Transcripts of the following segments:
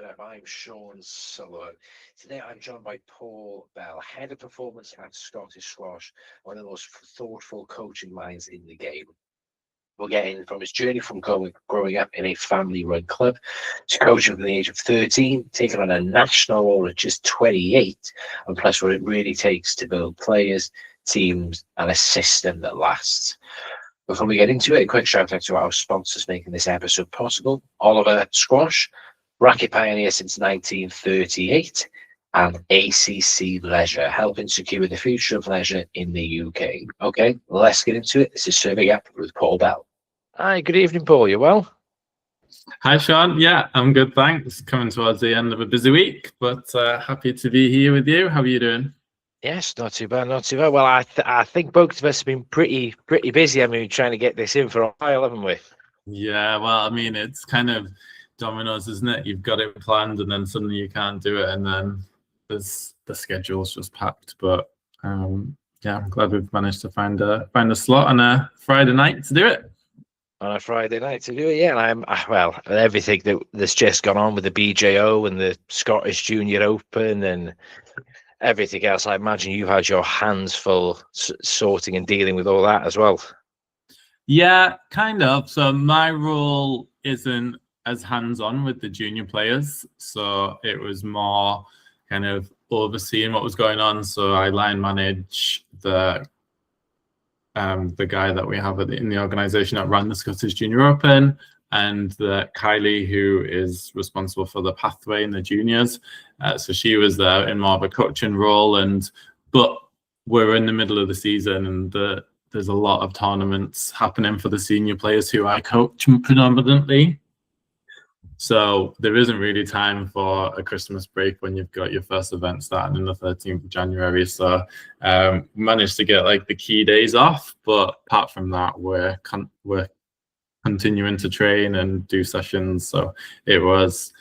FM. I'm Shaun Sullivan. Today I'm joined by Paul Bell, Head of Performance at Scottish Squash, one of the most thoughtful coaching minds in the game. We'll get in from his journey from growing up in a family-run club to coaching from the age of 13, taking on a national role at just 28, and plus what it really takes to build players, teams, and a system that lasts. Before we get into it, a quick shout out to our sponsors making this episode possible: Oliver Squash, racket pioneer since 1938, and ACC Leisure, helping secure the future of leisure in the UK. Okay, let's get into it. This is Serving Up with Paul Bell. Hi, good evening, Paul. You well? Hi, Shaun. Yeah, I'm good, thanks. Coming towards the end of a busy week, but happy to be here with you. How are you doing? Yes, not too bad, not too bad. Well, I think both of us have been pretty busy. I mean, trying to get this in for a while, haven't we? Yeah, well, I mean, it's kind of dominoes, isn't it? You've got it planned, and then suddenly you can't do it, and then the schedule's just packed. But yeah, I'm glad we've managed to find a slot on a Friday night to do it. On a Friday night to do it, yeah. And everything that's just gone on with the BJO and the Scottish Junior Open and everything else, I imagine you've had your hands full sorting and dealing with all that as well. Yeah, kind of. So my role isn't as hands-on with the junior players, so it was more kind of overseeing what was going on. So I line manage the guy that we have in the organisation that ran the Scottish Junior Open, and Kylie, who is responsible for the pathway in the juniors. So she was there in more of a coaching role, but we're in the middle of the season, and there's a lot of tournaments happening for the senior players who I coach predominantly. So there isn't really time for a Christmas break when you've got your first event starting on the 13th of January. So managed to get like the key days off, but apart from that, we're continuing to train and do sessions. So it was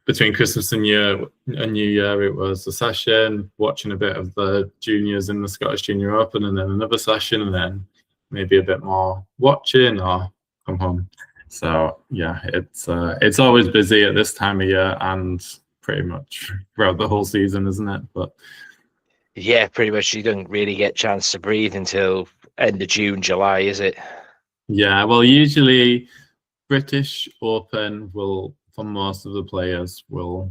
between Christmas and New Year, it was a session, watching a bit of the juniors in the Scottish Junior Open, and then another session, and then maybe a bit more watching or come home. So yeah, it's always busy at this time of year and pretty much throughout the whole season, isn't it? But yeah, pretty much you don't really get a chance to breathe until end of June, July, is it? Yeah, well, usually British Open will, for most of the players, will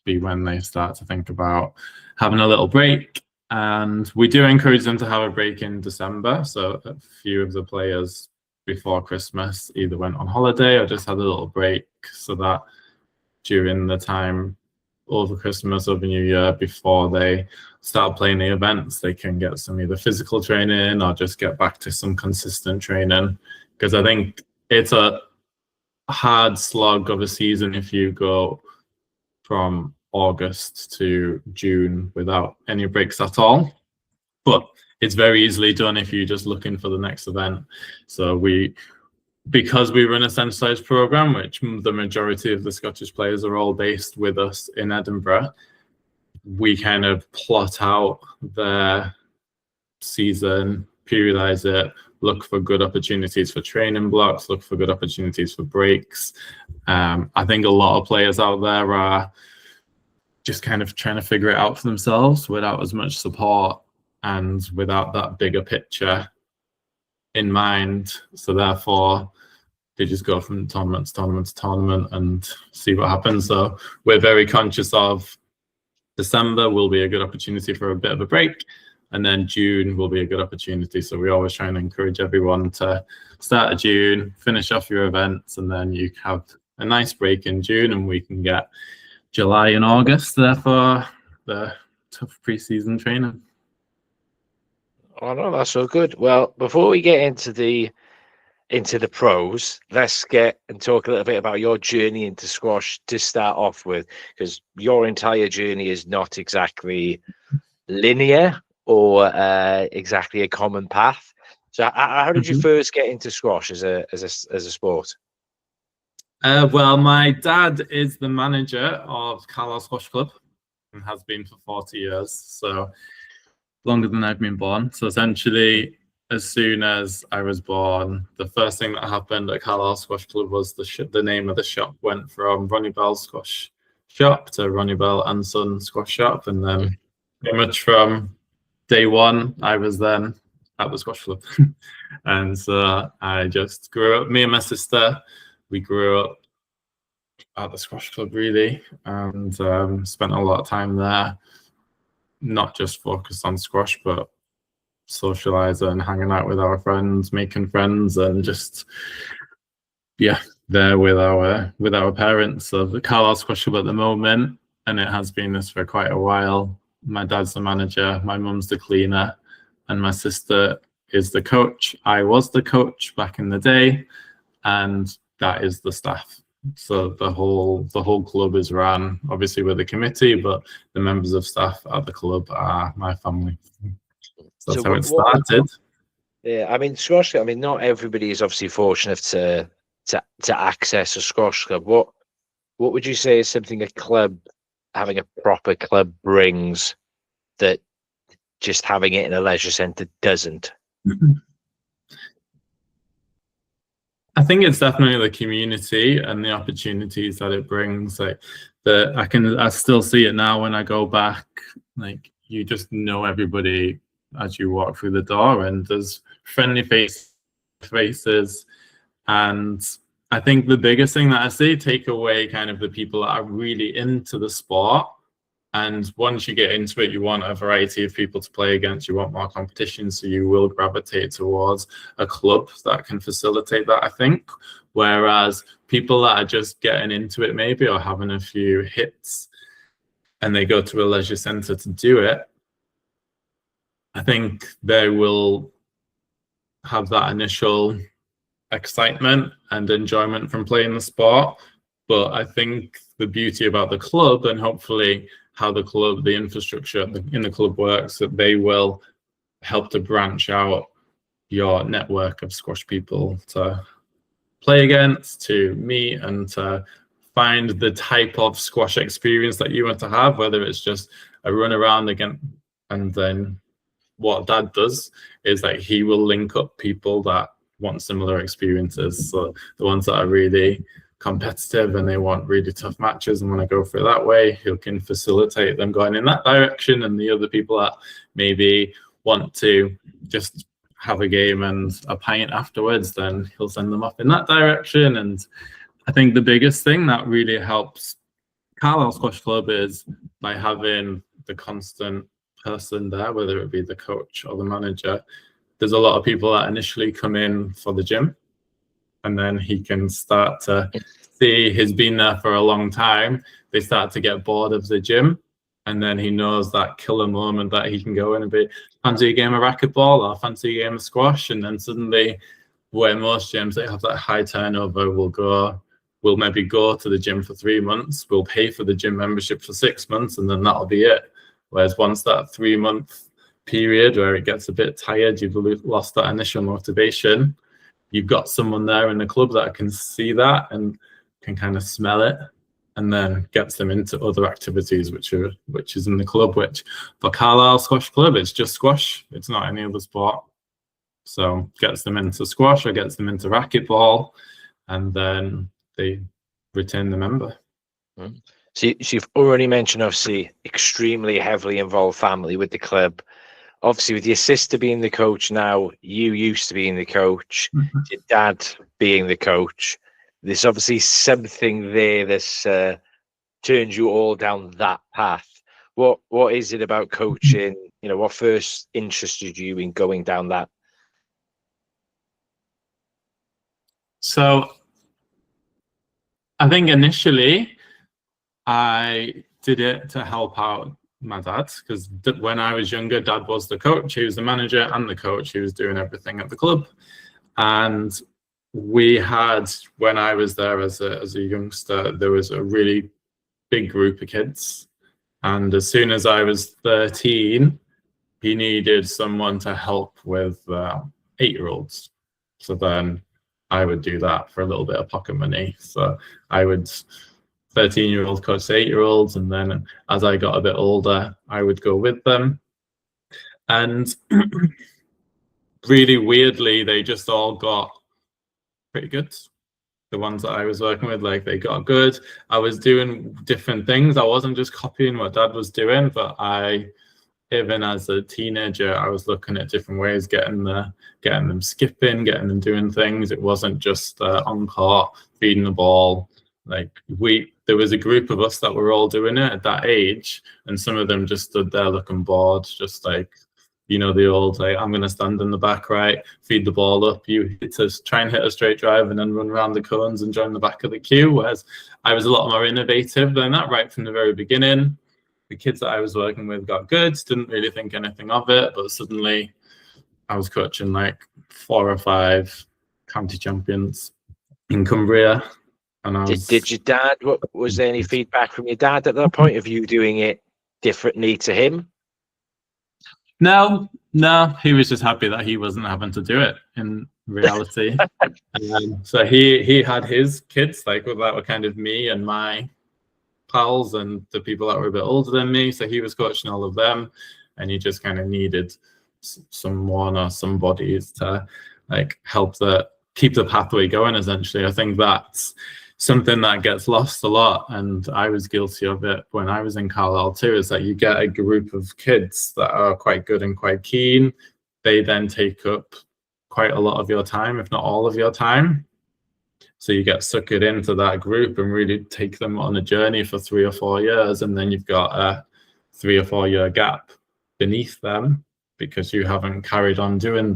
be when they start to think about having a little break. And we do encourage them to have a break in December. So a few of the players before Christmas either went on holiday or just had a little break, so that during the time over Christmas, over New Year, before they start playing the events, they can get some either physical training or just get back to some consistent training. Because I think it's a hard slog of a season if you go from August to June without any breaks at all. But it's very easily done if you're just looking for the next event. So because we run a centralised program, which the majority of the Scottish players are all based with us in Edinburgh, we kind of plot out their season, periodise it, look for good opportunities for training blocks, look for good opportunities for breaks. I think a lot of players out there are just kind of trying to figure it out for themselves without as much support and without that bigger picture in mind. So therefore, they just go from tournament to tournament to tournament and see what happens. So we're very conscious of December will be a good opportunity for a bit of a break, and then June will be a good opportunity. So we always try and encourage everyone to start of June, finish off your events, and then you have a nice break in June, and we can get July and August there for the tough pre-season training. Oh no, that's so good. Well, before we get into the pros, let's get and talk a little bit about your journey into squash to start off with, because your entire journey is not exactly linear or exactly a common path. So how did you first get into squash as a sport? Well, my dad is the manager of Carlisle Squash Club and has been for 40 years, so longer than I've been born. So essentially, as soon as I was born, the first thing that happened at Carlisle Squash Club was the name of the shop went from Ronnie Bell Squash Shop to Ronnie Bell and Son Squash Shop, and then pretty much from day one, I was then at the squash club. And so I just grew up, me and my sister, we grew up at the squash club really, and spent a lot of time there, not just focused on squash, but socializing, hanging out with our friends, making friends, and just, yeah, there with our parents. So the Carlisle Squash Club at the moment, and it has been this for quite a while. My dad's the manager, my mum's the cleaner, and my sister is the coach. I was the coach back in the day, and that is the staff. So the whole club is run obviously with the committee, but the members of staff at the club are my family. So that's how it started. Yeah, I mean, squash. I mean, not everybody is obviously fortunate to access a squash club. What would you say is something a club, having a proper club, brings that just having it in a leisure centre doesn't? I think it's definitely the community and the opportunities that it brings. Like I still see it now when I go back. Like you just know everybody as you walk through the door, and there's friendly faces. And I think the biggest thing that I see, take away kind of the people that are really into the sport. And once you get into it, you want a variety of people to play against. You want more competition, so you will gravitate towards a club that can facilitate that, I think. Whereas people that are just getting into it maybe, or having a few hits, and they go to a leisure centre to do it, I think they will have that initial excitement and enjoyment from playing the sport. But I think the beauty about the club, and hopefully how the infrastructure in the club works, that they will help to branch out your network of squash people to play against, to meet, and to find the type of squash experience that you want to have, whether it's just a run around again. And then what Dad does is that he will link up people that want similar experiences. So the ones that are really competitive and they want really tough matches and want to go for it that way, he can facilitate them going in that direction. And the other people that maybe want to just have a game and a pint afterwards, then he'll send them off in that direction. And I think the biggest thing that really helps Carlisle Squash Club is by having the constant person there, whether it be the coach or the manager. There's a lot of people that initially come in for the gym, and then he can start to see he's been there for a long time. They start to get bored of the gym, and then he knows that killer moment that he can go in and be, fancy a game of racquetball or fancy a game of squash. And then suddenly, where most gyms, they have that high turnover, we'll maybe go to the gym for 3 months, we'll pay for the gym membership for 6 months, and then that'll be it. Whereas once that 3-month period where it gets a bit tired, you've lost that initial motivation, you've got someone there in the club that can see that and can kind of smell it, and then gets them into other activities, which is in the club, which for Carlisle Squash Club, it's just squash. It's not any other sport. So gets them into squash or gets them into racquetball, and then they retain the member. So you've already mentioned, obviously, extremely heavily involved family with the club. Obviously, with your sister being the coach now, you used to being the coach, your dad being the coach. There's obviously something there that's turned you all down that path. What is it about coaching? You know, what first interested you in going down that? So I think initially I did it to help out my dad, because when I was younger, Dad was the coach. He was the manager and the coach. He was doing everything at the club. And we had, when I was there as a youngster, there was a really big group of kids. And as soon as I was 13, he needed someone to help with 8-year-olds. So then I would do that for a little bit of pocket money. So I would 13-year-old coach 8-year-olds, and then as I got a bit older, I would go with them. And really weirdly, they just all got pretty good. The ones that I was working with, like, they got good. I was doing different things. I wasn't just copying what Dad was doing, but even as a teenager, I was looking at different ways, getting them skipping, getting them doing things. It wasn't just on court, feeding the ball. Like, there was a group of us that were all doing it at that age, and some of them just stood there looking bored, just like, you know, the old, like, I'm going to stand in the back right, feed the ball up, you try and hit a straight drive and then run around the cones and join the back of the queue. Whereas I was a lot more innovative than that right from the very beginning. The kids that I was working with got good, didn't really think anything of it, but suddenly I was coaching like 4 or 5 county champions in Cumbria. And Did your dad, was there any feedback from your dad at that point of you doing it differently to him? No, he was just happy that he wasn't having to do it in reality. So he had his kids, like, that were kind of me and my pals and the people that were a bit older than me. So he was coaching all of them, and he just kind of needed someone or some bodies to, like, help keep the pathway going, essentially. I think that's something that gets lost a lot, and I was guilty of it when I was in Carlisle too, is that you get a group of kids that are quite good and quite keen. They then take up quite a lot of your time, if not all of your time. So you get suckered into that group and really take them on a journey for 3 or 4 years, and then you've got a 3 or 4 year gap beneath them because you haven't carried on doing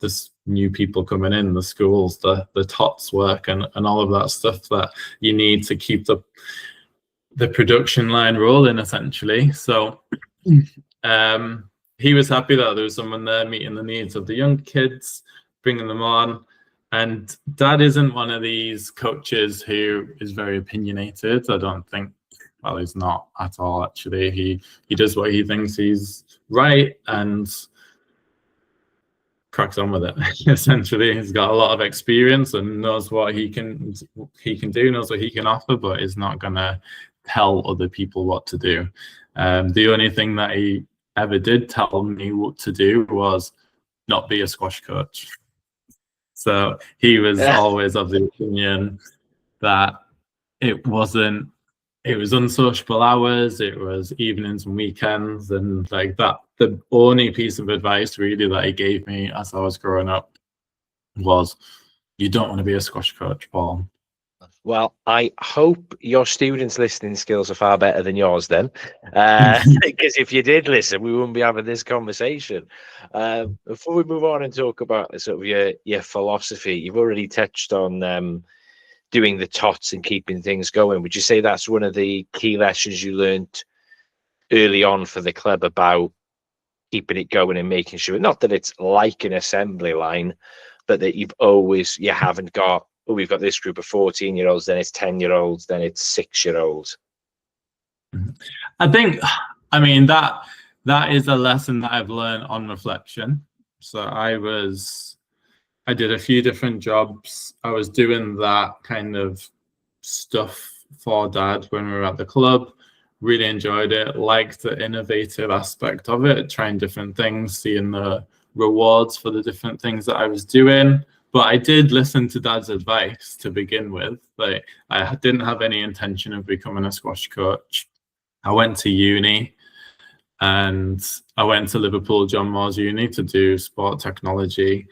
this new people coming in, the schools, the TOTS work, and all of that stuff that you need to keep the production line rolling, essentially. So he was happy that there was someone there meeting the needs of the young kids, bringing them on. And Dad isn't one of these coaches who is very opinionated. I don't think, well, he's not at all, actually. He does what he thinks he's right and cracks on with it. Essentially, he's got a lot of experience and knows what he can do, knows what he can offer, but is not gonna tell other people what to do. The only thing that he ever did tell me what to do was not be a squash coach. So he was always of the opinion that it was unsociable hours, it was evenings and weekends, and like that. The only piece of advice really that he gave me as I was growing up was, you don't want to be a squash coach, Paul. Well, I hope your students' listening skills are far better than yours then, because if you did listen, we wouldn't be having this conversation. Before we move on and talk about sort of your philosophy, you've already touched on doing the TOTS and keeping things going. Would you say that's one of the key lessons you learned early on for the club about keeping it going and making sure, not that it's like an assembly line, but that you haven't got, oh, we've got this group of 14-year-olds, then it's 10-year-olds, then it's 6-year-olds. I think, I mean, that is a lesson that I've learned on reflection. So I did a few different jobs. I was doing that kind of stuff for Dad when we were at the club. Really enjoyed it, liked the innovative aspect of it, trying different things, seeing the rewards for the different things that I was doing. But I did listen to Dad's advice to begin with. Like, I didn't have any intention of becoming a squash coach. I went to uni, and I went to Liverpool John Moores Uni to do sport technology.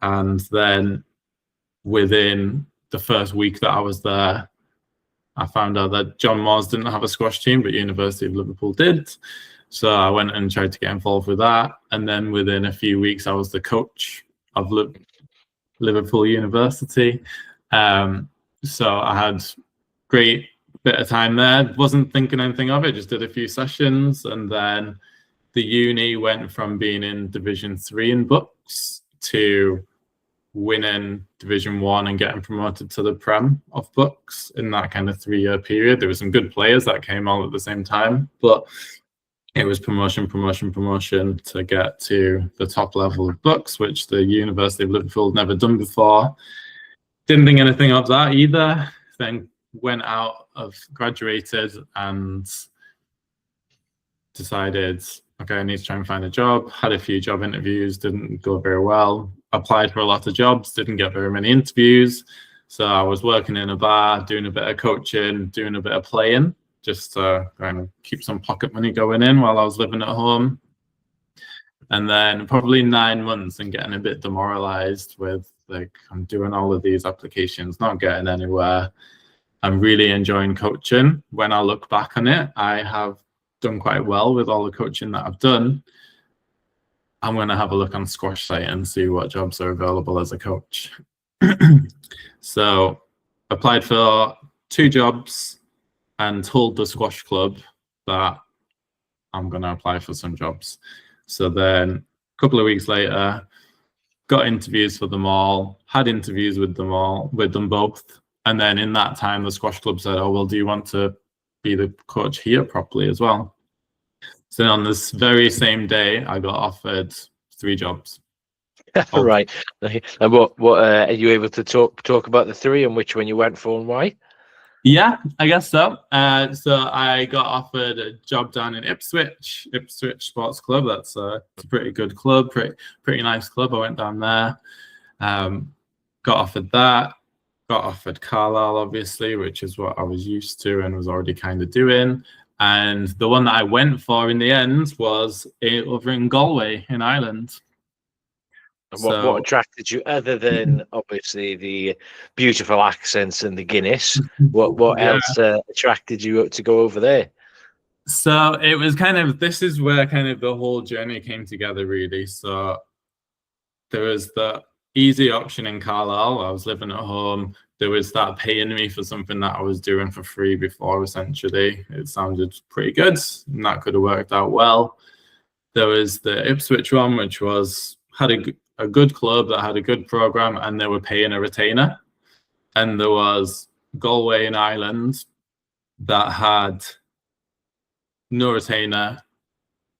And then within the first week that I was there, I found out that John Moores didn't have a squash team, but University of Liverpool did. So I went and tried to get involved with that. And then within a few weeks, I was the coach of Liverpool University. So I had great bit of time there. Wasn't thinking anything of it, just did a few sessions. And then the uni went from being in Division 3 in books to winning Division 1 and getting promoted to the Prem of books in that kind of 3-year period. There were some good players that came all at the same time, but it was promotion to get to the top level of books, which the University of Liverpool had never done before. Didn't think anything of that either. Then graduated and decided, okay, I need to try and find a job. Had a few job interviews, didn't go very well. Applied for a lot of jobs, didn't get very many interviews. So I was working in a bar, doing a bit of coaching, doing a bit of playing, just to kind of keep some pocket money going in while I was living at home. And then probably 9 months and getting a bit demoralized with, like, I'm doing all of these applications, not getting anywhere. I'm really enjoying coaching. When I look back on it, I have done quite well with all the coaching that I've done. I'm going to have a look on Squash site and see what jobs are available as a coach. So applied for 2 jobs and told the squash club that I'm going to apply for some jobs. So then a couple of weeks later, got interviews for them all, had interviews with them both. And then in that time, the squash club said, oh, well, do you want to be the coach here properly as well? So on this very same day, I got offered 3 jobs. Right. And what are you able to talk about the 3 and which one you went for and why? Yeah, I guess so. So I got offered a job down in Ipswich Sports Club. That's a pretty good club, pretty nice club. I went down there, got offered that, got offered Carlisle, obviously, which is what I was used to and was already kind of doing. And the one that I went for in the end was over in Galway in Ireland. And what attracted you, other than obviously the beautiful accents and the Guinness? What else attracted you to go over there? So it was this is where kind of the whole journey came together, really. So there was the easy option in Carlisle. I was living at home. There was that paying me for something that I was doing for free before, essentially. It sounded pretty good, and that could have worked out well. There was the Ipswich one, which had a good club that had a good program, and they were paying a retainer. And there was Galway in Ireland that had no retainer,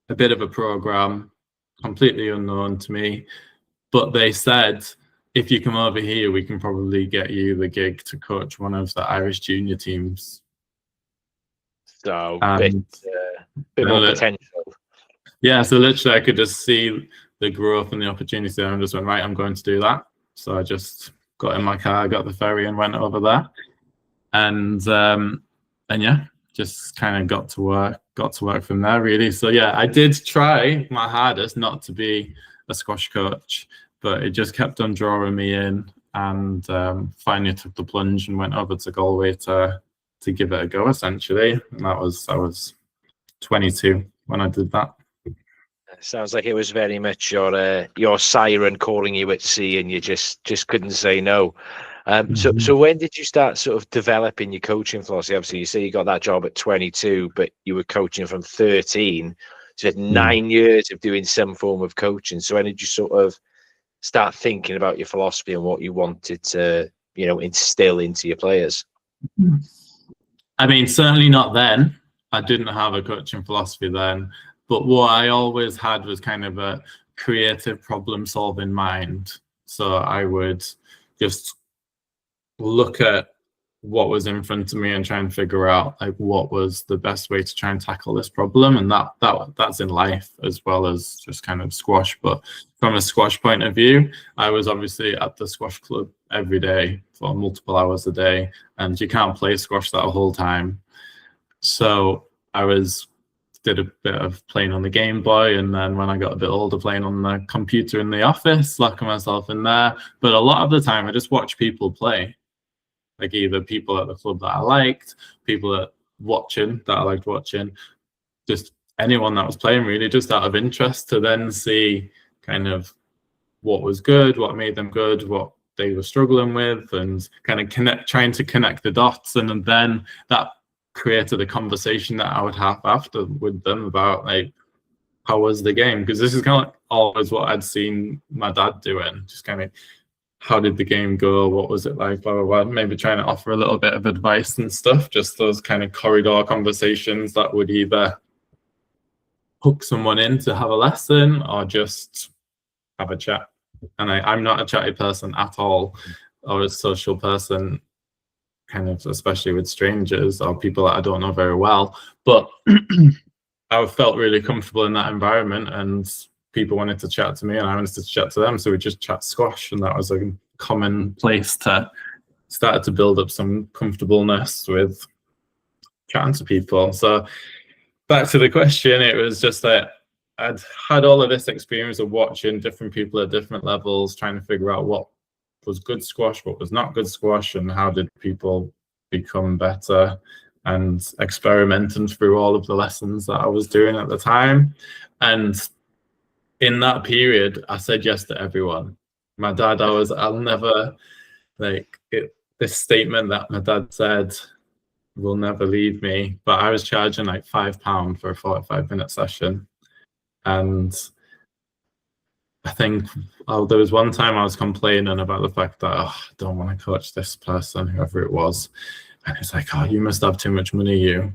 a bit of a program, completely unknown to me. But they said, if you come over here, we can probably get you the gig to coach one of the Irish junior teams. So bit more potential. Yeah, so literally I could just see the growth and the opportunity there, and just went, right, I'm going to do that. So I just got in my car, got the ferry and went over there. And yeah, just kind of got to work from there, really. So yeah, I did try my hardest not to be a squash coach, but it just kept on drawing me in, and finally took the plunge and went over to Galway to give it a go, essentially. And I was 22 when I did that. Sounds like it was very much your siren calling you at sea, and you just couldn't say no. So when did you start sort of developing your coaching philosophy? Obviously, you say you got that job at 22, but you were coaching from 13. So you had 9 years of doing some form of coaching. So when did you sort of start thinking about your philosophy and what you wanted to, instill into your players? I mean, certainly not then. I didn't have a coaching philosophy then. But what I always had was kind of a creative problem-solving mind. So I would just look at what was in front of me and try and figure out like what was the best way to try and tackle this problem. And that's in life as well as just kind of squash. But from a squash point of view, I was obviously at the squash club every day for multiple hours a day, and you can't play squash that whole time. So I did a bit of playing on the Game Boy, and then when I got a bit older, playing on the computer in the office, locking myself in there. But a lot of the time, I just watched people play, like either people at the club that I liked, people that I liked watching, just anyone that was playing, really, just out of interest, to then see kind of what was good, what made them good, what they were struggling with, and kind of trying to connect the dots. And then that created a conversation that I would have after with them about like, how was the game? Because this is kind of like always what I'd seen my dad doing, just kind of, how did the game go? What was it like? Blah, blah, blah. Maybe trying to offer a little bit of advice and stuff, just those kind of corridor conversations that would either hook someone in to have a lesson or just have a chat. And I'm not a chatty person at all, or a social person, kind of, especially with strangers or people that I don't know very well. But I felt really comfortable in that environment, and people wanted to chat to me and I wanted to chat to them. So we just chat squash, and that was a common place to start to build up some comfortableness with chatting to people. So back to the question, it was just that I'd had all of this experience of watching different people at different levels, trying to figure out what was good squash, what was not good squash, and how did people become better, and experimenting through all of the lessons that I was doing at the time. And in that period, I said yes to everyone. My dad, I'll never, this statement that my dad said will never leave me, but I was charging like £5 for a 45-minute session. And I think there was one time I was complaining about the fact that I don't want to coach this person, whoever it was. And it's like, oh, you must have too much money, you.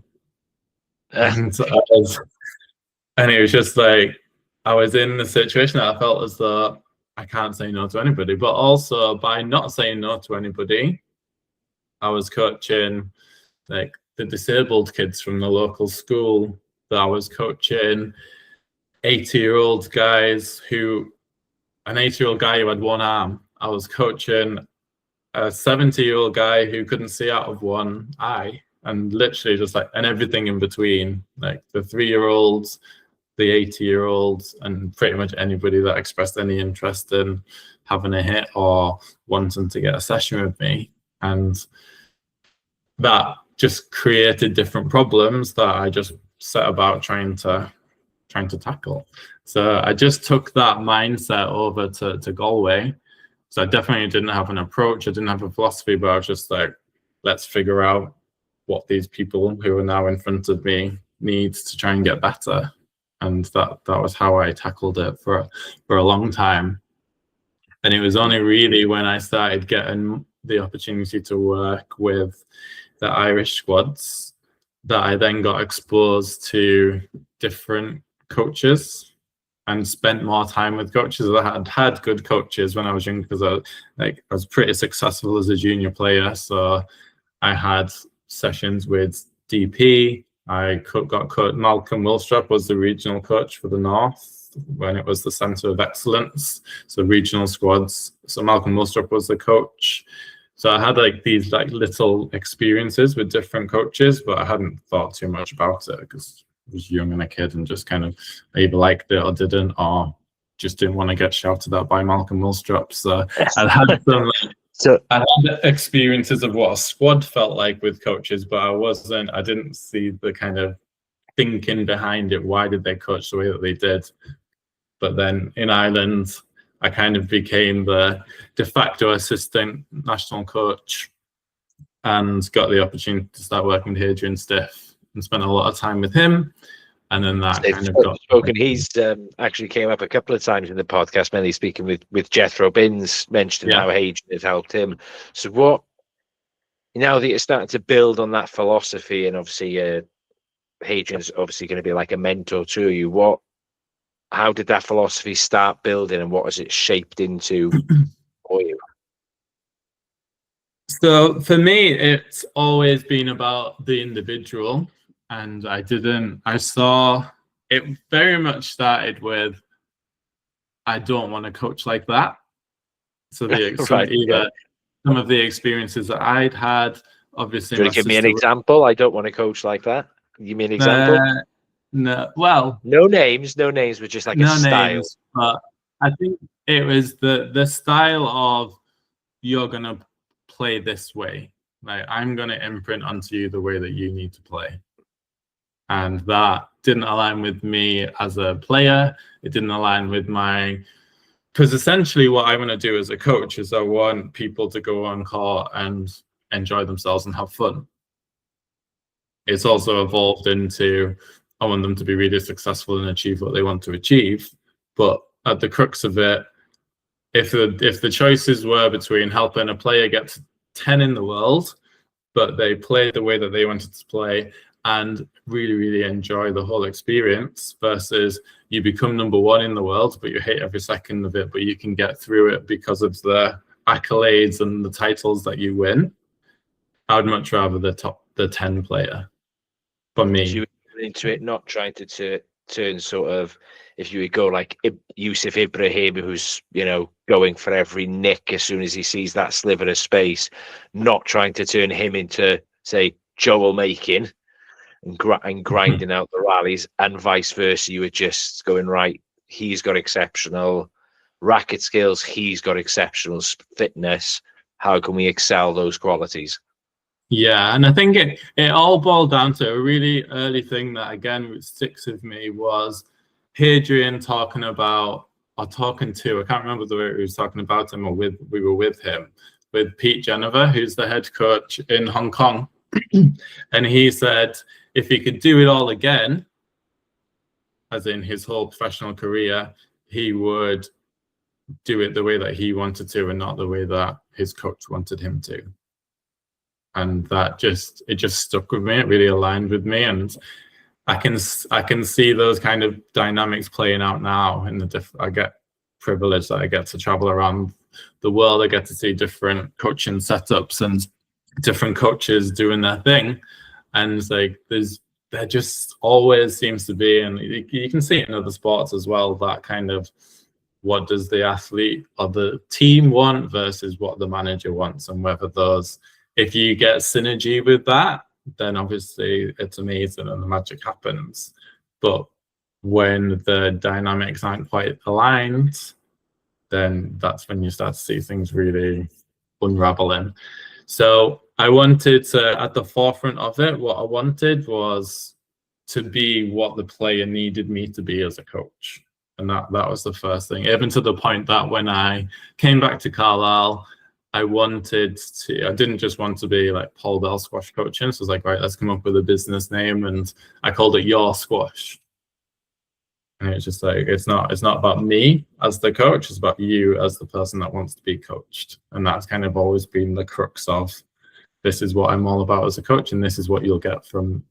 And it was just like, I was in the situation that I felt as though I can't say no to anybody. But also, by not saying no to anybody, I was coaching like the disabled kids from the local school, that I was coaching 80-year-old guys an 80-year-old guy who had one arm. I was coaching a 70-year-old guy who couldn't see out of one eye, and literally just like, and everything in between, like the 3-year-olds, the 80-year-olds, and pretty much anybody that expressed any interest in having a hit or wanting to get a session with me. And that just created different problems that I just set about trying to tackle. So I just took that mindset over to Galway. So I definitely didn't have an approach, I didn't have a philosophy, but I was just like, let's figure out what these people who are now in front of me need to try and get better. And that was how I tackled it for a long time. And it was only really when I started getting the opportunity to work with the Irish squads that I then got exposed to different coaches and spent more time with coaches. I had good coaches when I was young, because I was pretty successful as a junior player. So I had sessions with DP. I got coach. Malcolm Wilstrop was the regional coach for the North when it was the Centre of Excellence, so regional squads. So Malcolm Wilstrop was the coach. So I had like these like little experiences with different coaches, but I hadn't thought too much about it because I was young and a kid and just kind of either liked it or didn't, or just didn't want to get shouted at by Malcolm Wilstrop. So I had some I had experiences of what a squad felt like with coaches, but I didn't see the kind of thinking behind it. Why did they coach the way that they did? But then in Ireland, I kind of became the de facto assistant national coach and got the opportunity to start working with Hadrian Stiff and spent a lot of time with him. And then that kind of got spoken. He's actually came up a couple of times in the podcast, mainly speaking with Jethro Binns, mentioning how Hadrian has helped him. So what, now that you're starting to build on that philosophy, and obviously Hadrian's obviously going to be like a mentor to you, how did that philosophy start building, and what has it shaped into for you? So for me, it's always been about the individual. And I saw it very much started with, I don't want to coach like that. So some of the experiences that I'd had, obviously. Do you want to give me an example? I don't want to coach like that. Give me an example. No, well, no names, but just like a style. Names, but I think it was the style of, you're gonna play this way. Like, I'm gonna imprint onto you the way that you need to play. And that didn't align with me as a player. It didn't align with because essentially what I want to do as a coach is I want people to go on court and enjoy themselves and have fun. It's also evolved into, I want them to be really successful and achieve what they want to achieve. But at the crux of it, if the choices were between helping a player get to 10 in the world, but they played the way that they wanted to play and really, really enjoy the whole experience, versus you become number one in the world, but you hate every second of it, but you can get through it because of the accolades and the titles that you win, I would much rather the 10 player for me. into it, not trying to turn sort of, if you would go like Yusuf Ibrahim, who's, going for every nick as soon as he sees that sliver of space, not trying to turn him into, say, Joel Makin and grinding out the rallies, and vice versa. You were just going, right, he's got exceptional racket skills, he's got exceptional fitness. How can we excel those qualities? Yeah, and I think it all boiled down to a really early thing that, again, sticks with me was Hadrian talking about, or talking to, I can't remember the way he was talking about him, or we were with him, with Pete Geneva, who's the head coach in Hong Kong. And he said if he could do it all again, as in his whole professional career, he would do it the way that he wanted to and not the way that his coach wanted him to. And that just stuck with me. It really aligned with me, and I can see those kind of dynamics playing out now. I get privileged that I get to travel around the world. I get to see different coaching setups and different coaches doing their thing, and it's like there just always seems to be, and you can see it in other sports as well, that kind of, what does the athlete or the team want versus what the manager wants, and whether those, if you get synergy with that, then obviously it's amazing and the magic happens. But when the dynamics aren't quite aligned, then that's when you start to see things really unraveling. So I wanted to, at the forefront of it, what I wanted was to be what the player needed me to be as a coach. And that was the first thing, even to the point that when I came back to Carlisle, I didn't just want to be like Paul Bell squash coaching. So I was like, right, let's come up with a business name. And I called it Your Squash. And it's just like, it's not about me as the coach, it's about you as the person that wants to be coached. And that's kind of always been the crux of, this is what I'm all about as a coach, and this is what you'll get from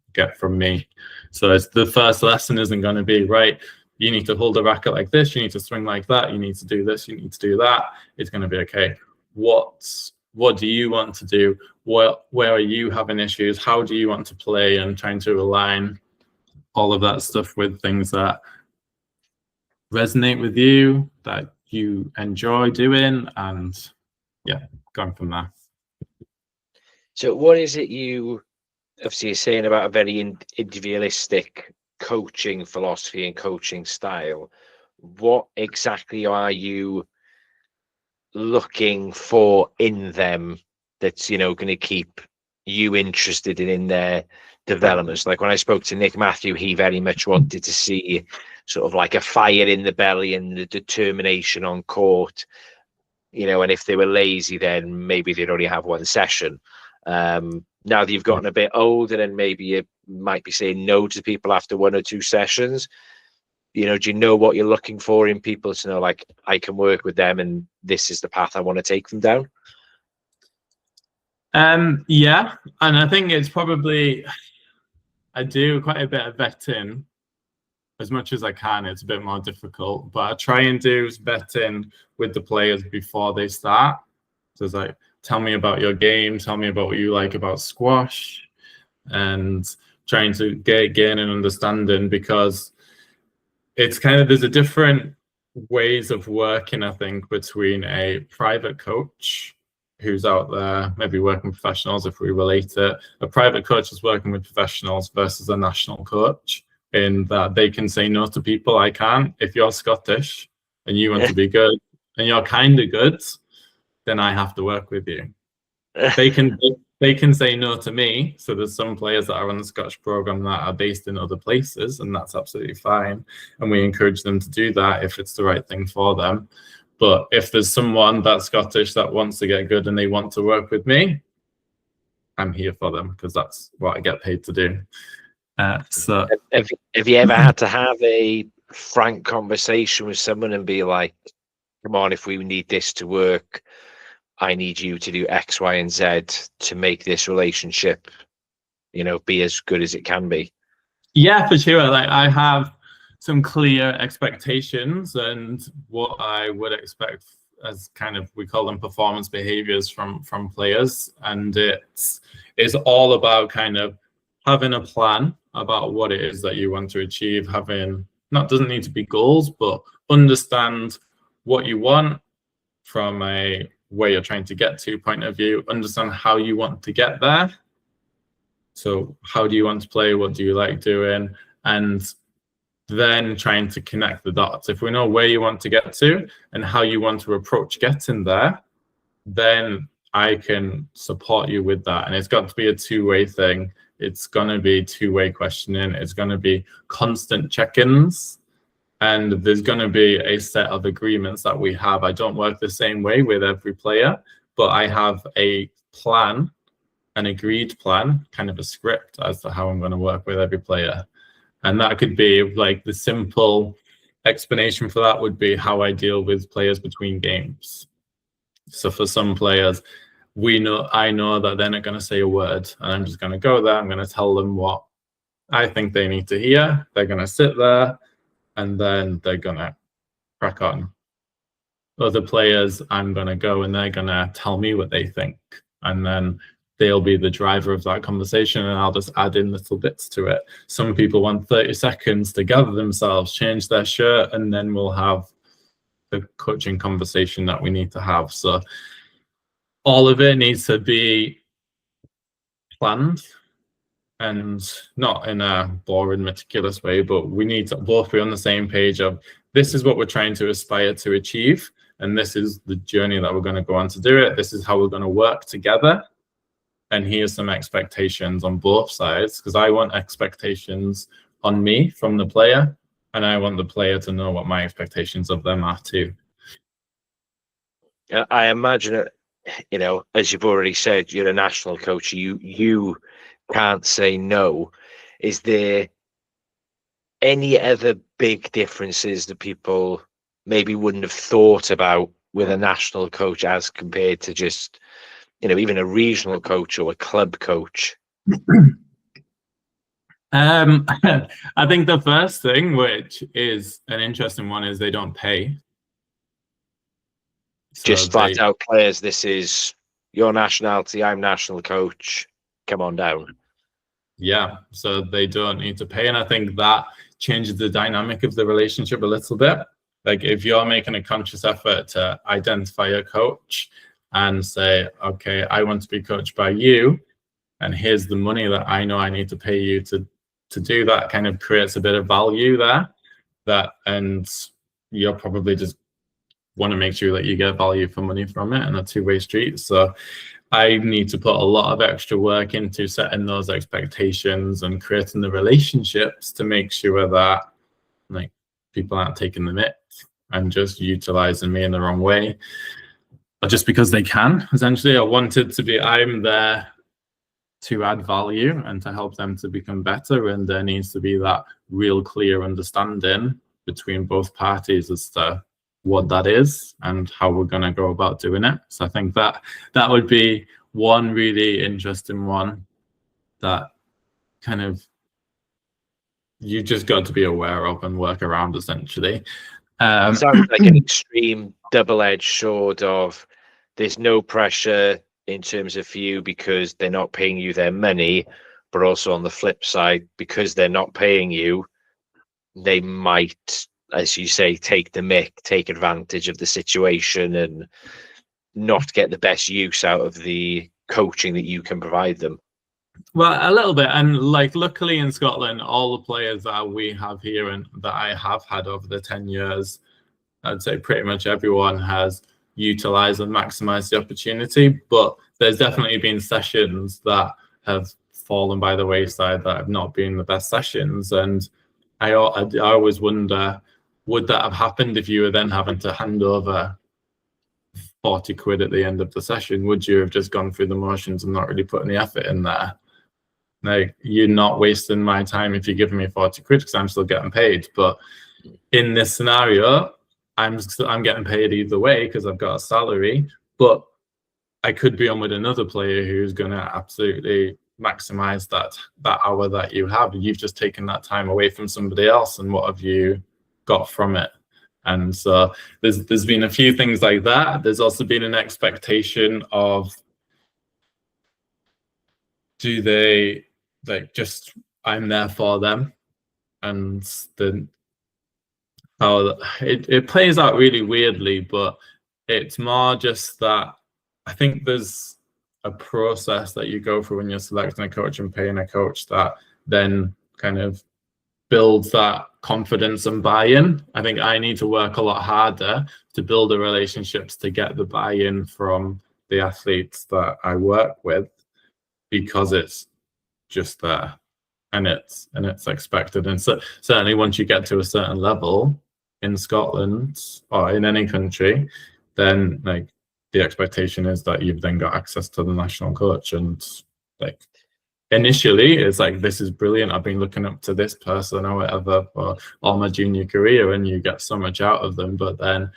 me. So it's, the first lesson isn't going to be, right, you need to hold a racket like this, you need to swing like that, you need to do this, you need to do that. It's going to be, okay, what do you want to do? Where are you having issues? How do you want to play? And trying to align all of that stuff with things that resonate with you, that you enjoy doing, and yeah, going from there. So what is it you, obviously you're saying about a very individualistic coaching philosophy and coaching style. What exactly are you looking for in them that's, going to keep you interested in their developments? Like when I spoke to Nick Matthew, he very much wanted to see sort of like a fire in the belly and the determination on court, and if they were lazy, then maybe they'd only have one session. Now that you've gotten a bit older, and maybe you might be saying no to people after one or two sessions, do you know what you're looking for in people to know, like, I can work with them and this is the path I want to take them down? Yeah, and I think it's probably, I do quite a bit of vetting as much as I can. It's a bit more difficult, but I try and do vetting with the players before they start. So it's like, tell me about your game, tell me about what you like about squash, and trying to gain an understanding, because it's kind of, there's a different ways of working, I think, between a private coach who's out there maybe working with professionals, if we relate it. A private coach is working with professionals versus a national coach, in that they can say no to people. I can't. If you're Scottish and you want to be good and you're kind of good, then I have to work with you. They can say no to me. So there's some players that are on the Scottish program that are based in other places, and that's absolutely fine. And we encourage them to do that if it's the right thing for them. But if there's someone that's Scottish that wants to get good and they want to work with me, I'm here for them, because that's what I get paid to do. So have you ever had to have a frank conversation with someone and be like, come on, if we need this to work, I need you to do X, Y, and Z to make this relationship, be as good as it can be? Yeah, for sure. Like, I have some clear expectations and what I would expect as kind of, we call them performance behaviors from players. And it's all about kind of having a plan about what it is that you want to achieve. Doesn't need to be goals, but understand what you want from a where you're trying to get to point of view, understand how you want to get there. So how do you want to play? What do you like doing? And then trying to connect the dots. If we know where you want to get to and how you want to approach getting there, then I can support you with that. And it's got to be a two-way thing. It's going to be two-way questioning. It's going to be constant check-ins. And there's going to be a set of agreements that we have. I don't work the same way with every player, but I have a plan, an agreed plan, kind of a script as to how I'm going to work with every player. And that could be like the simple explanation for that would be how I deal with players between games. So for some players, I know that they're not going to say a word, and I'm just going to go there. I'm going to tell them what I think they need to hear. They're going to sit there, and then they're going to crack on. Other players, I'm going to go and they're going to tell me what they think. And then they'll be the driver of that conversation, and I'll just add in little bits to it. Some people want 30 seconds to gather themselves, change their shirt, and then we'll have the coaching conversation that we need to have. So all of it needs to be planned, and not in a boring, meticulous way, but we need to both be on the same page of this is what we're trying to aspire to achieve, and this is the journey that we're going to go on to do it. This is how we're going to work together. And here's some expectations on both sides, because I want expectations on me from the player, and I want the player to know what my expectations of them are too. I imagine it, as you've already said, you're a national coach. You can't say no. Is there any other big differences that people maybe wouldn't have thought about with a national coach as compared to just, even a regional coach or a club coach? I think the first thing, which is an interesting one, is they don't pay. Just flat out players, this is your nationality, I'm national coach, come on down. Yeah, so they don't need to pay. And I think that changes the dynamic of the relationship a little bit. Like if you're making a conscious effort to identify a coach and say, okay, I want to be coached by you, and here's the money that I know I need to pay you to do that, kind of creates a bit of value there. And you'll probably just want to make sure that you get value for money from it, and a two-way street. So I need to put a lot of extra work into setting those expectations and creating the relationships to make sure that like people aren't taking the mick and just utilizing me in the wrong way, or just because they can. Essentially, I'm there to add value and to help them to become better, and there needs to be that real clear understanding between both parties as to what that is and how we're going to go about doing it. So I think that would be one really interesting one that kind of you just got to be aware of and work around, essentially. Sounds like an extreme double-edged sword of there's no pressure in terms of you because they're not paying you their money, but also on the flip side, because they're not paying you, they might, as you say, take the mick, take advantage of the situation and not get the best use out of the coaching that you can provide them. Well, a little bit. And like, luckily in Scotland, all the players that we have here and that I have had over the 10 years, I'd say pretty much everyone has utilized and maximized the opportunity. But there's definitely been sessions that have fallen by the wayside that have not been the best sessions. And I always wonder, would that have happened if you were then having to hand over 40 quid at the end of the session? Would you have just gone through the motions and not really put any effort in there? Like, you're not wasting my time if you're giving me 40 quid because I'm still getting paid. But in this scenario, I'm getting paid either way because I've got a salary, but I could be on with another player who's going to absolutely maximize that hour that you have. You've just taken that time away from somebody else, and what have you got from it? And so there's been a few things like that. There's also been an expectation of, do they like just I'm there for them, and how it plays out really weirdly, but it's more just that I think there's a process that you go through when you're selecting a coach and paying a coach that then kind of builds that confidence and buy-in. I think I need to work a lot harder to build the relationships to get the buy-in from the athletes that I work with, because it's just there and it's expected. And so certainly once you get to a certain level in Scotland or in any country, then like the expectation is that you've then got access to the national coach. And like initially it's like, this is brilliant, I've been looking up to this person or whatever for all my junior career, and you get so much out of them, but then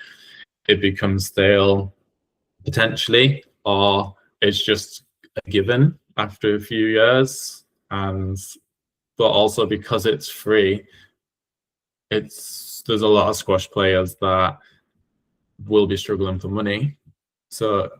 it becomes stale potentially, or it's just a given after a few years. And but also because it's free, there's a lot of squash players that will be struggling for money, so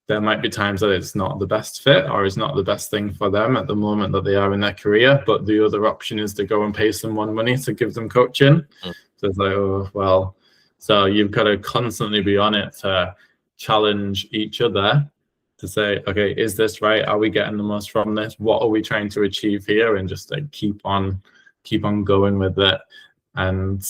there might be times that it's not the best fit or it's not the best thing for them at the moment that they are in their career, but the other option is to go and pay someone money to give them coaching. So it's like, oh well, so you've got to constantly be on it to challenge each other to say, okay, is this right? Are we getting the most from this? What are we trying to achieve here? And just like keep on going with it. And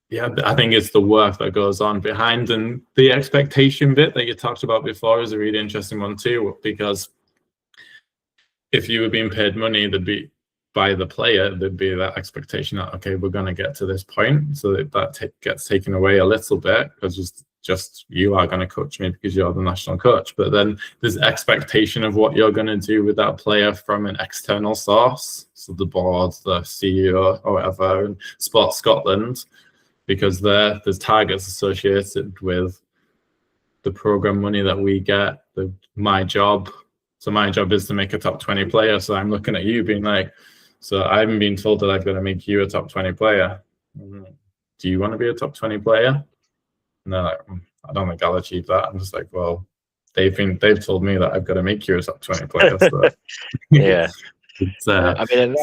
yeah, I think it's the work that goes on behind, and the expectation bit that you talked about before is a really interesting one too, because if you were being paid money, there'd be by the player, there'd be that expectation that, okay, we're going to get to this point, so that gets taken away a little bit, because just you are going to coach me because you're the national coach. But then there's expectation of what you're going to do with that player from an external source, so the board, the CEO or whatever, and Sports Scotland, because there's targets associated with the program money that we get. My job is to make a top 20 player. So I'm looking at you being like, so I haven't been told that I've got to make you a top 20 player. Do you want to be a top 20 player? And they're like, I don't think I'll achieve that. I'm just like, well, they've told me that I've got to make you a top 20 player. So. Yeah. I mean,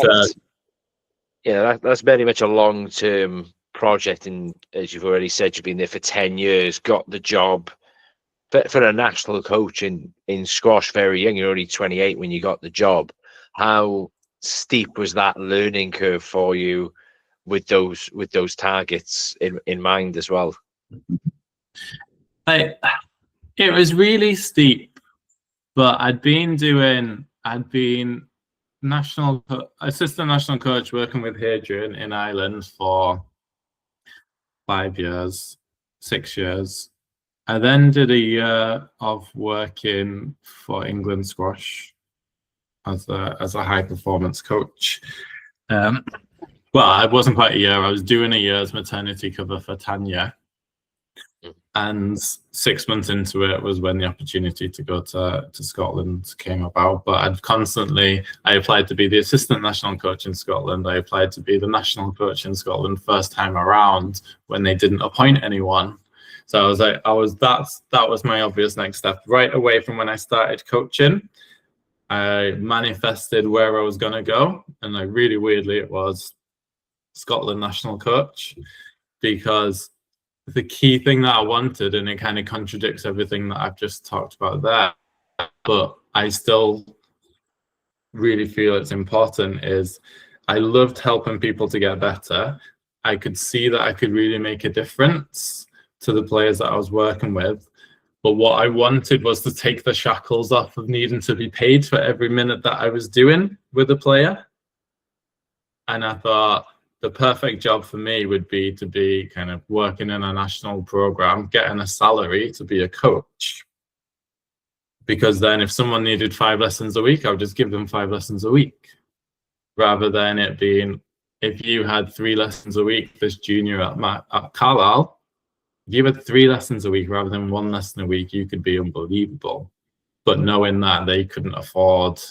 that's very much a long-term project, and as you've already said, you've been there for 10 years, got the job for a national coach in squash very young. You're only 28 when you got the job. How steep was that learning curve for you with those targets in mind as well? It was really steep, but I'd been assistant national coach working with Hadrian in Ireland for 5 years, 6 years. I then did a year of working for England Squash as a high performance coach. Well, it wasn't quite a year. I was doing a year's maternity cover for Tanya. And 6 months into it was when the opportunity to go to Scotland came about. But I applied to be the assistant national coach in Scotland. I applied to be the national coach in Scotland first time around when they didn't appoint anyone. So I was like, that was my obvious next step. Right away from when I started coaching, I manifested where I was going to go. And like really weirdly, it was Scotland national coach, because the key thing that I wanted, and it kind of contradicts everything that I've just talked about there, but I still really feel it's important, is I loved helping people to get better. I could see that I could really make a difference to the players that I was working with. But what I wanted was to take the shackles off of needing to be paid for every minute that I was doing with a player. And I thought, the perfect job for me would be to be kind of working in a national program, getting a salary to be a coach. Because then if someone needed 5 lessons a week, I would just give them 5 lessons a week. Rather than it being, if you had 3 lessons a week, this junior at Carlisle, if you had 3 lessons a week rather than 1 lesson a week, you could be unbelievable. But knowing that they couldn't afford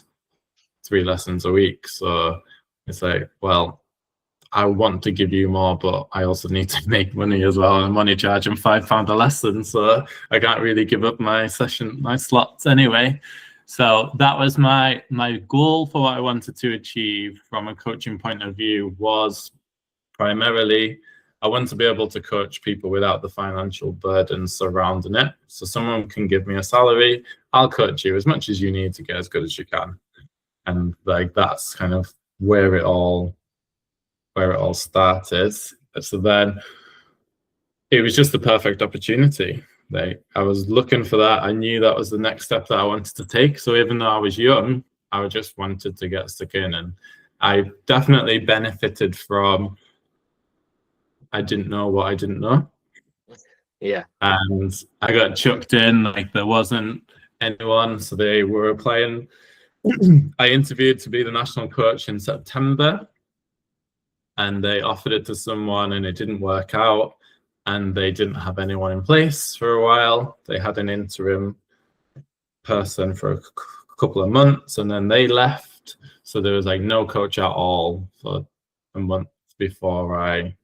3 lessons a week. So it's like, well, I want to give you more, but I also need to make money as well. I'm only charging £5 a lesson, so I can't really give up my slots anyway. So that was my goal for what I wanted to achieve from a coaching point of view. Was primarily I want to be able to coach people without the financial burden surrounding it. So someone can give me a salary, I'll coach you as much as you need to get as good as you can. And like that's kind of where it all started. So then it was just the perfect opportunity. Like I was looking for that. I knew that was the next step that I wanted to take. So even though I was young, I just wanted to get stuck in, and I definitely benefited from I didn't know what I didn't know. Yeah. And I got chucked in, like there wasn't anyone. So they were applying. I interviewed to be the national coach in September, and they offered it to someone and it didn't work out, and they didn't have anyone in place for a while. They had an interim person for a couple of months, and then they left. So there was like no coach at all for a month before I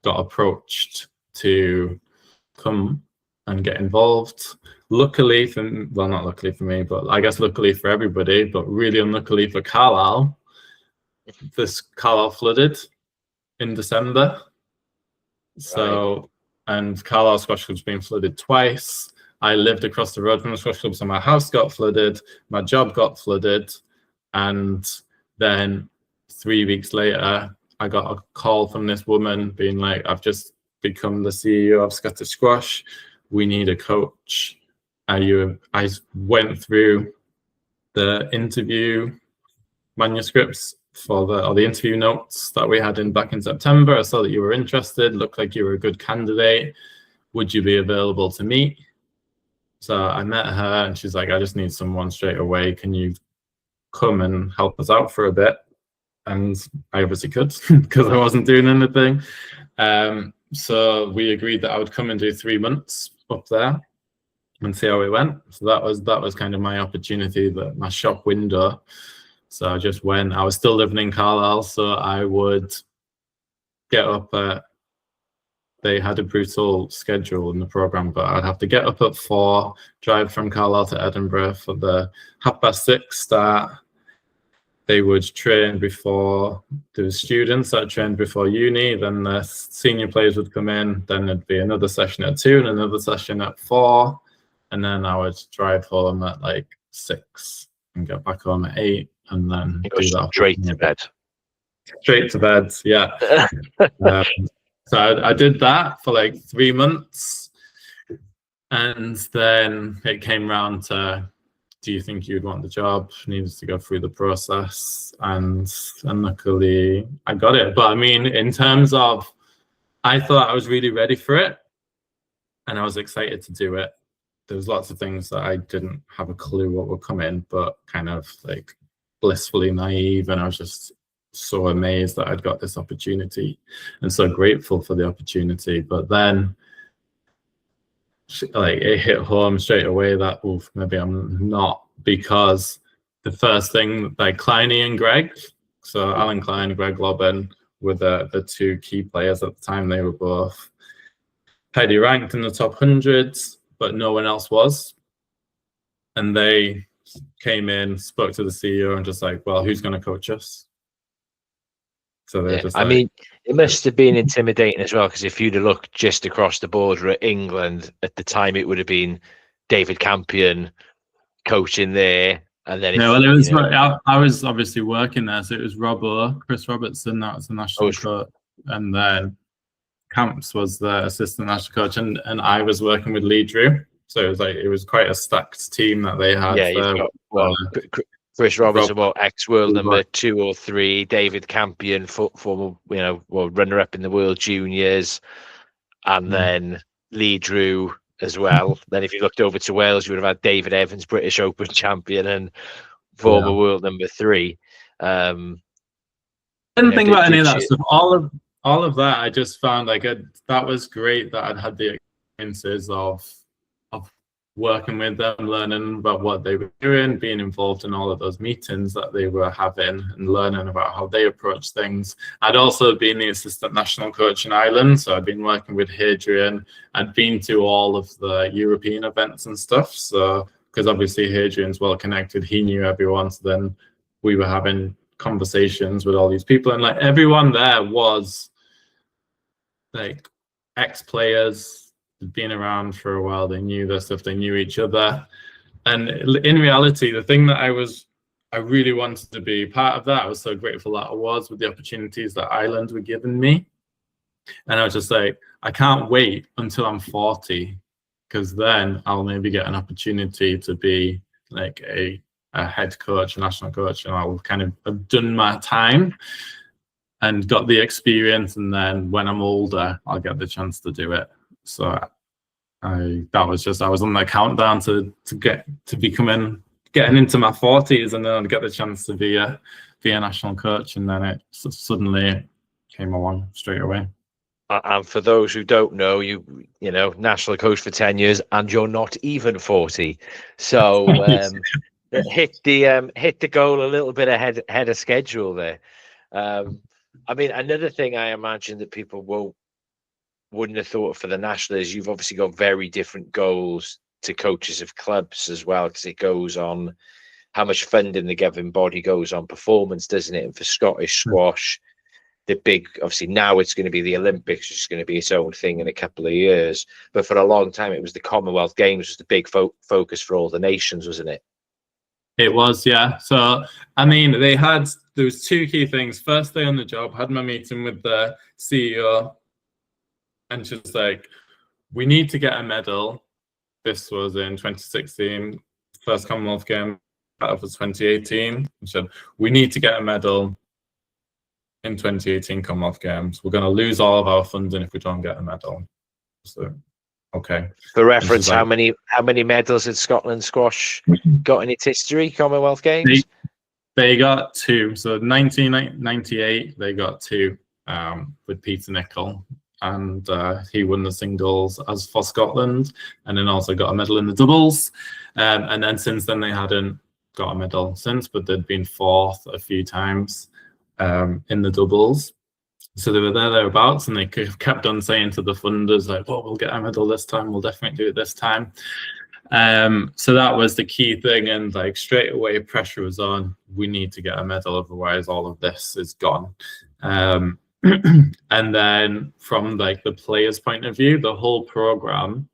got approached to come and get involved. Luckily for, well, not luckily for me, but I guess luckily for everybody, but really unluckily for Carlisle, Carlisle flooded in December. So, right. And Carlisle Squash Club's been flooded twice. I lived across the road from the squash club, so my house got flooded, my job got flooded, and then 3 weeks later, I got a call from this woman being like, I've just become the CEO of Scottish Squash. We need a coach. I went through the interview manuscripts for the interview notes that we had back in September. I saw that you were interested, looked like you were a good candidate. Would you be available to meet? So I met her and she's like, I just need someone straight away. Can you come and help us out for a bit? And I obviously could because I wasn't doing anything. So we agreed that I would come and do 3 months up there and see how it went. So that was kind of my opportunity, my shop window. So I just went. I was still living in Carlisle, so I would get up at, they had a brutal schedule in the program, but I'd have to get up at 4, drive from Carlisle to Edinburgh for the 6:30 start. They would train before, there was students that trained before uni, then the senior players would come in, then there'd be another session at 2 and another session at 4, and then I would drive home at like 6 and get back home at 8, and then do that. Straight to bed. Straight to bed, yeah. So I did that for like 3 months, and then it came round to, do you think you'd want the job? Needed to go through the process, and luckily I got it. But I mean, in terms of, I thought I was really ready for it, and I was excited to do it. There was lots of things that I didn't have a clue what were coming, but kind of like blissfully naive, and I was just so amazed that I'd got this opportunity and so grateful for the opportunity. But then like it hit home straight away that, oof, maybe I'm not, because the first thing, like Kleiny and Greg, so Alan Klein, Greg Lobban were the 2 key players at the time. They were both highly ranked in the top 100s, but no one else was. And they came in, spoke to the CEO and just like, well, who's going to coach us? So they're just, I mean, it must have been intimidating as well, because if you'd have looked just across the border at England at the time, it would have been David Campion coaching there. And then, well, it was, I was obviously working there, so it was Chris Robertson, that was the national coach, and then Camps was the assistant national coach, and I was working with Lee Drew. So it was quite a stacked team that they had. Yeah, you've got, Chris Robertson, ex-world number 2 or 3. David Campion, former, runner-up in the World Juniors, and then Lee Drew as well. Then if you looked over to Wales, you would have had David Evans, British Open champion and former world number 3. I didn't think about any of that stuff. All of that, I just found like that was great that I'd had the experiences of working with them, learning about what they were doing, being involved in all of those meetings that they were having, and learning about how they approach things. I'd also been the assistant national coach in Ireland, so I'd been working with Hadrian. I'd been to all of the European events and stuff, so because obviously Hadrian's well connected. He knew everyone. So then we were having conversations with all these people, and like everyone there was like ex-players, been around for a while. They knew their stuff. They knew each other. And in reality, the thing that I really wanted to be part of that, I was so grateful that I was, with the opportunities that Ireland were giving me. And I was just like, I can't wait until I'm 40, because then I'll maybe get an opportunity to be like a head coach, a national coach, and I'll kind of have done my time and got the experience. And then when I'm older, I'll get the chance to do it. So I was on the countdown to getting into my 40s, and then I'd get the chance to be a national coach, and then it suddenly came along straight away. And for those who don't know, you know, national coach for 10 years, and you're not even 40. So hit the goal a little bit ahead of schedule there. I mean, another thing I imagine that people wouldn't have thought for the national is you've obviously got very different goals to coaches of clubs as well, because it goes on how much funding the governing body goes on performance, doesn't it? And for Scottish squash, the big, obviously now it's going to be the Olympics, which is going to be its own thing in a couple of years. But for a long time, it was the Commonwealth Games was the big focus for all the nations, wasn't it? It was, yeah. So, I mean, there was two key things. First day on the job, had my meeting with the CEO, and just like, we need to get a medal. This was in 2016, first Commonwealth Games. That was 2018. She said, we need to get a medal in 2018 Commonwealth Games. We're going to lose all of our funding if we don't get a medal. So, okay. For reference, how many medals had Scotland squash got in its history, Commonwealth Games? They got 2. So 1998, they got 2 with Peter Nicol. And he won the singles as for Scotland, and then also got a medal in the doubles. And then since then, they hadn't got a medal since, but they'd been 4th a few times in the doubles. So they were thereabouts, and they kept on saying to the funders, like, well, we'll get a medal this time. We'll definitely do it this time. So that was the key thing. And like straight away, pressure was on. We need to get a medal, otherwise all of this is gone. And then from like the players' point of view, the whole program,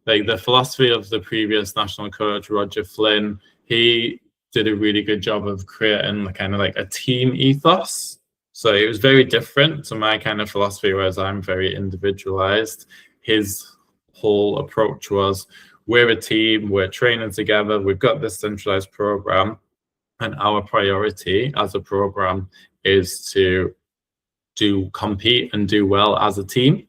like the philosophy of the previous national coach, Roger Flynn, he did a really good job of creating kind of like a team ethos. So it was very different to my kind of philosophy, whereas I'm very individualized. His whole approach was, we're a team, we're training together, we've got this centralized program, and our priority as a program is to compete and do well as a team,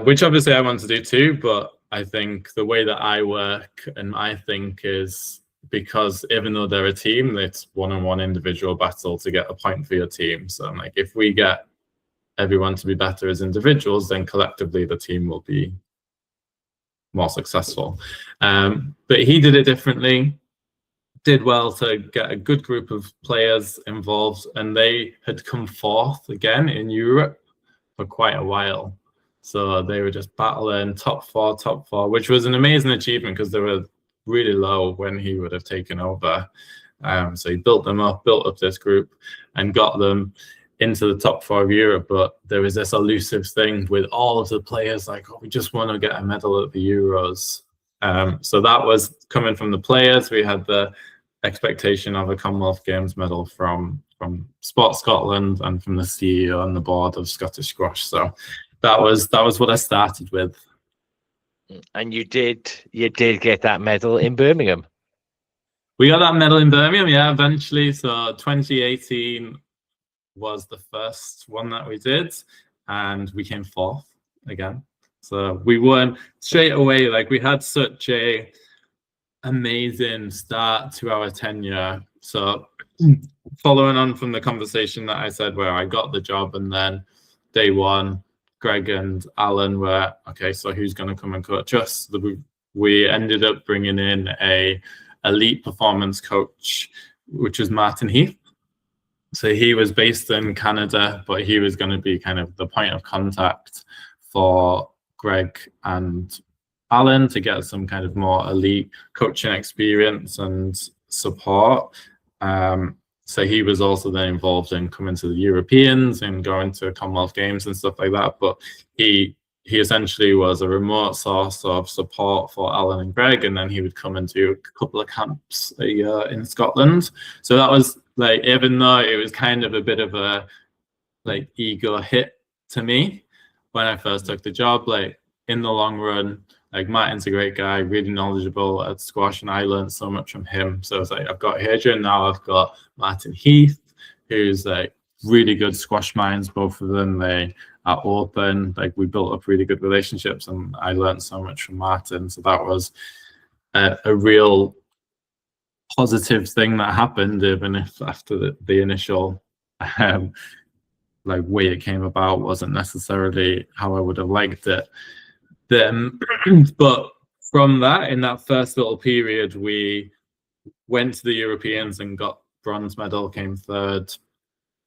which obviously I want to do too. But I think the way that I work and I think is, because even though they're a team, it's one-on-one individual battle to get a point for your team. So I'm like, if we get everyone to be better as individuals, then collectively the team will be more successful. But he did it differently, did well to get a good group of players involved, and they had come 4th again in Europe for quite a while. So they were just battling top four, which was an amazing achievement because they were really low when he would have taken over. So he built up this group and got them into the top 4 of Europe. But there was this elusive thing with all of the players, like, oh, we just want to get a medal at the Euros. So that was coming from the players. We had the expectation of a Commonwealth Games medal from Sport Scotland and from the CEO and the board of Scottish Squash. So that was what I started with. And you did get that medal in Birmingham. We got that medal in Birmingham, yeah, eventually. So 2018 was the first one that we did, and we came 4th again. So we won straight away. Like, we had such a amazing start to our tenure. So following on from the conversation that I said where I got the job, and then day one, Greg and Alan were, okay, so who's going to come and coach us? We ended up bringing in a elite performance coach, which was Martin Heath. So he was based in Canada, but he was going to be kind of the point of contact for Greg and Alan to get some kind of more elite coaching experience and support. So he was also then involved in coming to the Europeans and going to Commonwealth Games and stuff like that. But he essentially was a remote source of support for Alan and Greg, and then he would come and do a couple of camps a year in Scotland. So that was like, even though it was kind of a bit of a like ego hit to me when I first took the job, like in the long run, like Martin's a great guy, really knowledgeable at squash, and I learned so much from him. So it's like, I've got Hadrian, now I've got Martin Heath, who's like really good squash minds, both of them. They are open, like we built up really good relationships, and I learned so much from Martin. So that was a real positive thing that happened, even if after the initial like way it came about wasn't necessarily how I would have liked it. Then, but from that, in that first little period, we went to the Europeans and got bronze medal, came third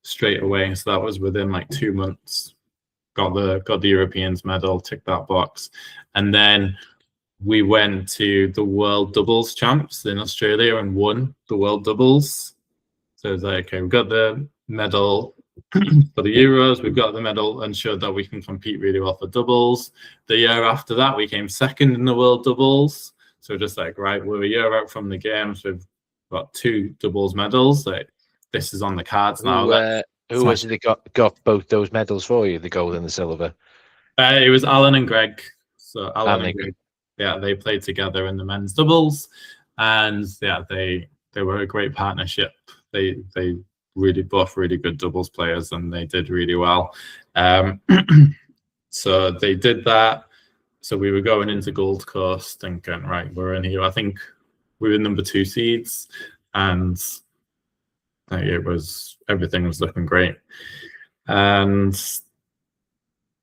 straight away. So that was within like 2 months. Got the Europeans medal, ticked that box, and then we went to the World Doubles Champs in Australia and won the World Doubles. So it's like, okay, we've got the medal for the Euros, we've got the medal, and showed that we can compete really well for doubles. The year after that, we came second in the World Doubles. So just like, right, we're a year out from the games, we've got 2 doubles medals. Like, this is on the cards now. Who was it that got both those medals for you, the gold and the silver? It was Alan and Greg. So Alan and Greg, yeah, they played together in the men's doubles, and yeah, they were a great partnership. They really both really good doubles players, and they did really well. So they did that. So we were going into Gold Coast thinking, right, we're in here. I think we were number 2 seeds, and everything was looking great. And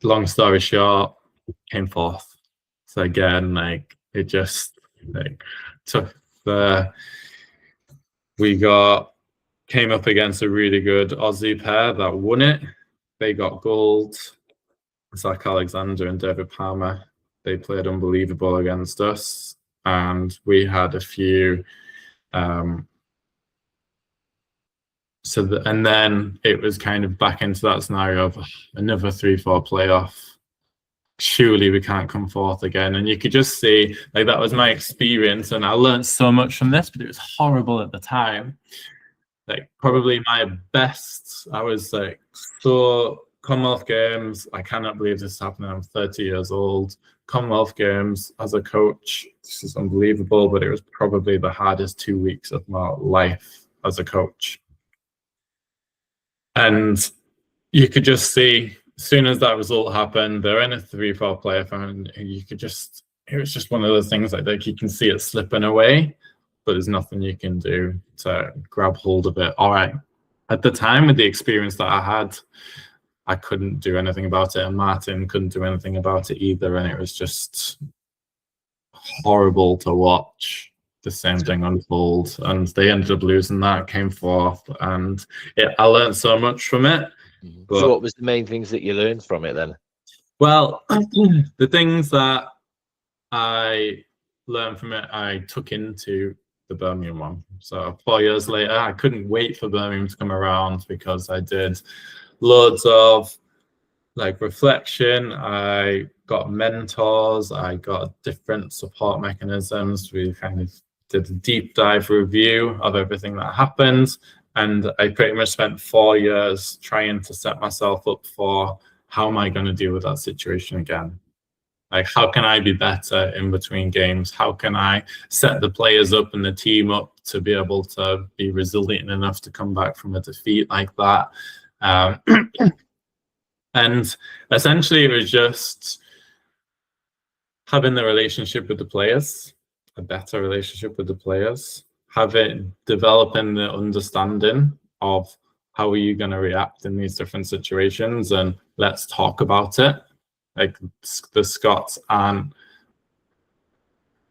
long story short, came 4th. So again, like it just like took came up against a really good Aussie pair that won it. They got gold. Zach Alexander and David Palmer, they played unbelievable against us, and we had a few. And then it was kind of back into that scenario of another 3-4 playoff. Surely we can't come 4th again. And you could just see, like, that was my experience, and I learned so much from this, but it was horrible at the time. Like, probably my best, I was like, so Commonwealth Games, I cannot believe this is happening. I'm 30 years old. Commonwealth Games as a coach, this is unbelievable, but it was probably the hardest 2 weeks of my life as a coach. And you could just see, as soon as that result happened, they're in a 3-4 playoff, and you could just, it was just one of those things like you can see it slipping away, but there's nothing you can do to grab hold of it. All right. At the time, with the experience that I had, I couldn't do anything about it, and Martin couldn't do anything about it either. And it was just horrible to watch the same thing unfold. And they ended up losing that, came 4th, and I learned so much from it. But, so what was the main things that you learned from it then? Well, the things that I learned from it, I took into the Birmingham one. So 4 years later, I couldn't wait for Birmingham to come around, because I did loads of like reflection. I got mentors. I got different support mechanisms. We kind of did a deep dive review of everything that happened. And I pretty much spent 4 years trying to set myself up for, how am I going to deal with that situation again? Like, how can I be better in between games? How can I set the players up and the team up to be able to be resilient enough to come back from a defeat like that? And essentially, it was just having the relationship with the players, a better relationship with the players, developing the understanding of how are you going to react in these different situations, and let's talk about it. Like, the Scots aren't,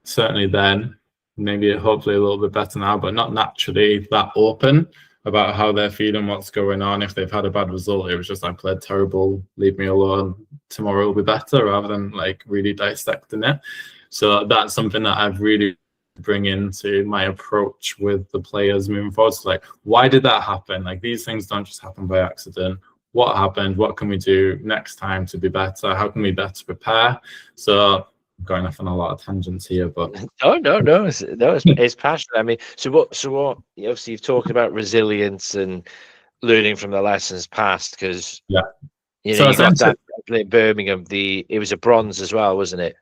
certainly then, maybe hopefully a little bit better now, but not naturally that open about how they're feeling, what's going on. If they've had a bad result, it was just, I played terrible, leave me alone, tomorrow will be better, rather than like really dissecting it. So that's something that I've really bring into my approach with the players moving forward. So like, why did that happen? Like, these things don't just happen by accident. What happened? What can we do next time to be better? How can we better prepare? So I'm going off on a lot of tangents here, but no, it's passionate. I mean, so what? Obviously, you've talked about resilience and learning from the lessons past, because yeah. You So know, you got that essentially- in Birmingham. It was a bronze as well, wasn't it?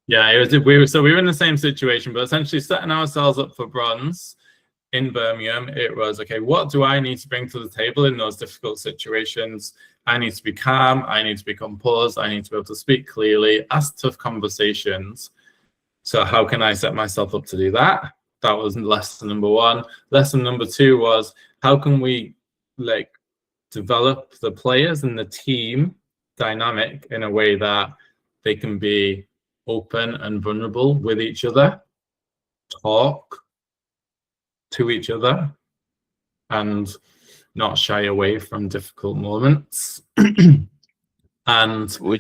Yeah, it was. We were in the same situation, but essentially setting ourselves up for bronze in Birmingham. It was, okay, what do I need to bring to the table in those difficult situations? I need to be calm. I need to be composed. I need to be able to speak clearly, ask tough conversations. So how can I set myself up to do that? That was lesson number one. Lesson number two was, how can we like develop the players and the team dynamic in a way that they can be open and vulnerable with each other, talk to each other, and not shy away from difficult moments. And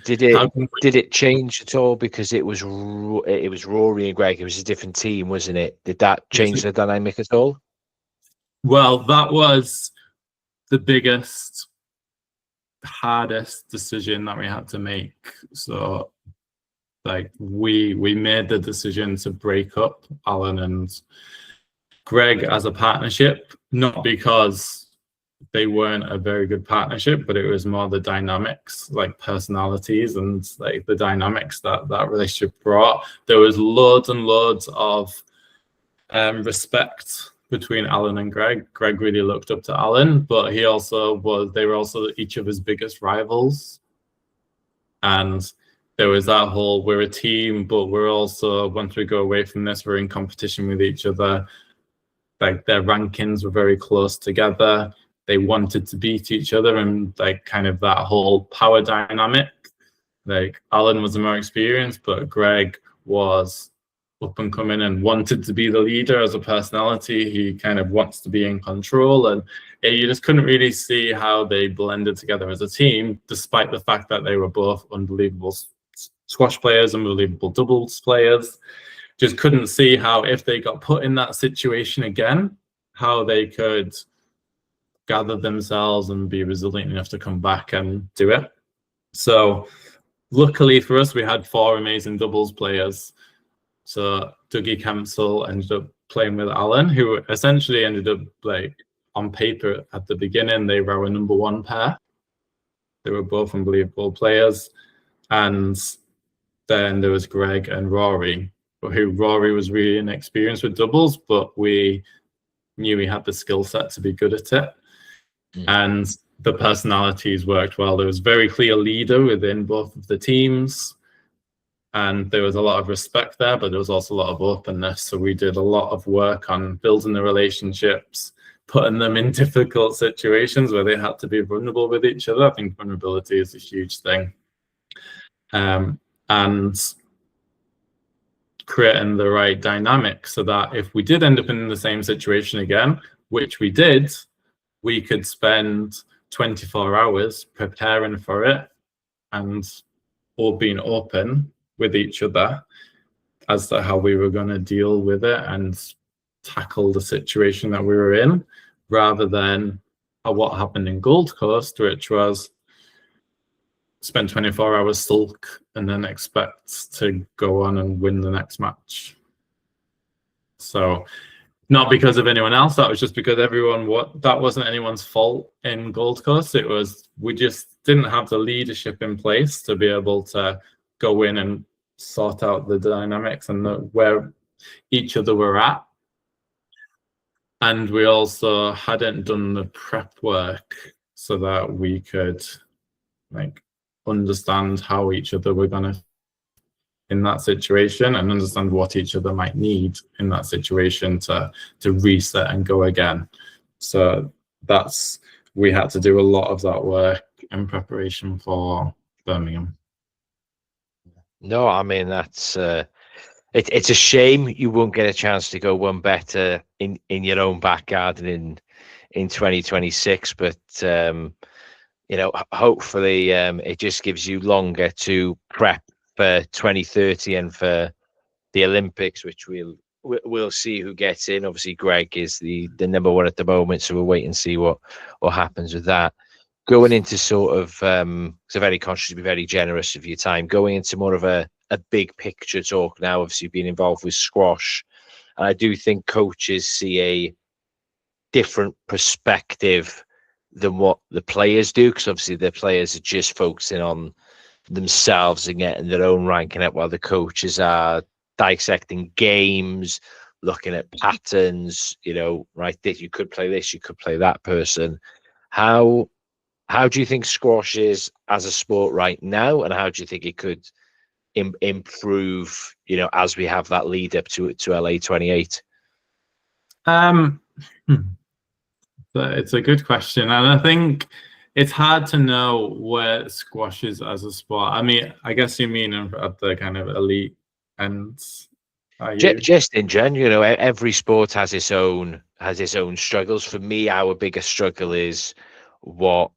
did it change at all, because it was Rory and Greg? It was a different team, wasn't it? Did that change the dynamic at all? Well, that was the biggest, hardest decision that we had to make. So like we made the decision to break up Alan and Greg as a partnership, not because they weren't a very good partnership, but it was more the dynamics, like personalities and like the dynamics that relationship brought. There was loads and loads of respect between Alan and Greg. Greg really looked up to Alan, but they were also each of his biggest rivals. And there was that whole, we're a team, but we're also, once we go away from this, we're in competition with each other. Like, their rankings were very close together. They wanted to beat each other, and like kind of that whole power dynamic. Like, Alan was the more experienced, but Greg was up and coming and wanted to be the leader as a personality. He kind of wants to be in control, and you just couldn't really see how they blended together as a team, despite the fact that they were both unbelievable squash players, unbelievable doubles players. Just couldn't see how, if they got put in that situation again, how they could gather themselves and be resilient enough to come back and do it. So luckily for us, we had 4 amazing doubles players. So Dougie Kempsell ended up playing with Alan, who essentially ended up, like, on paper at the beginning, they were our number 1 pair. They were both unbelievable players. And then there was Greg and Rory, Rory was really inexperienced with doubles, but we knew he had the skill set to be good at it. And the personalities worked well. There was a very clear leader within both of the teams, and there was a lot of respect there, but there was also a lot of openness. So we did a lot of work on building the relationships, putting them in difficult situations where they had to be vulnerable with each other. I think vulnerability is a huge thing. And creating the right dynamic so that if we did end up in the same situation again, which we did, we could spend 24 hours preparing for it and all being open with each other as to how we were going to deal with it and tackle the situation that we were in, rather than what happened in Gold Coast, which was spend 24 hours sulk and then expect to go on and win the next match. So not because of anyone else, that was just because that wasn't anyone's fault in Gold Coast. It was, we just didn't have the leadership in place to be able to go in and sort out the dynamics and where each other were at. And we also hadn't done the prep work so that we could like understand how each other were going to in that situation and understand what each other might need in that situation to reset and go again. So we had to do a lot of that work in preparation for Birmingham. No, I mean, that's it's a shame you won't get a chance to go one better in your own back garden in 2026. But hopefully it just gives you longer to prep for 2030 and for the Olympics, which we'll see who gets in. Obviously, Greg is the number one at the moment, so we'll wait and see what happens with that. Going into sort of, so very conscious to be very generous of your time. Going into more of a big picture talk now. Obviously, being involved with squash, and I do think coaches see a different perspective than what the players do, because obviously the players are just focusing on themselves and getting their own ranking up, while the coaches are dissecting games, looking at patterns, right, that you could play this, you could play that person. How do you think squash is as a sport right now, and how do you think it could improve, as we have that lead up to LA 28? It's a good question, and I think it's hard to know where squash is as a sport. I mean, I guess you mean at the kind of elite ends. Just in general, every sport has its own struggles. For me, our biggest struggle is what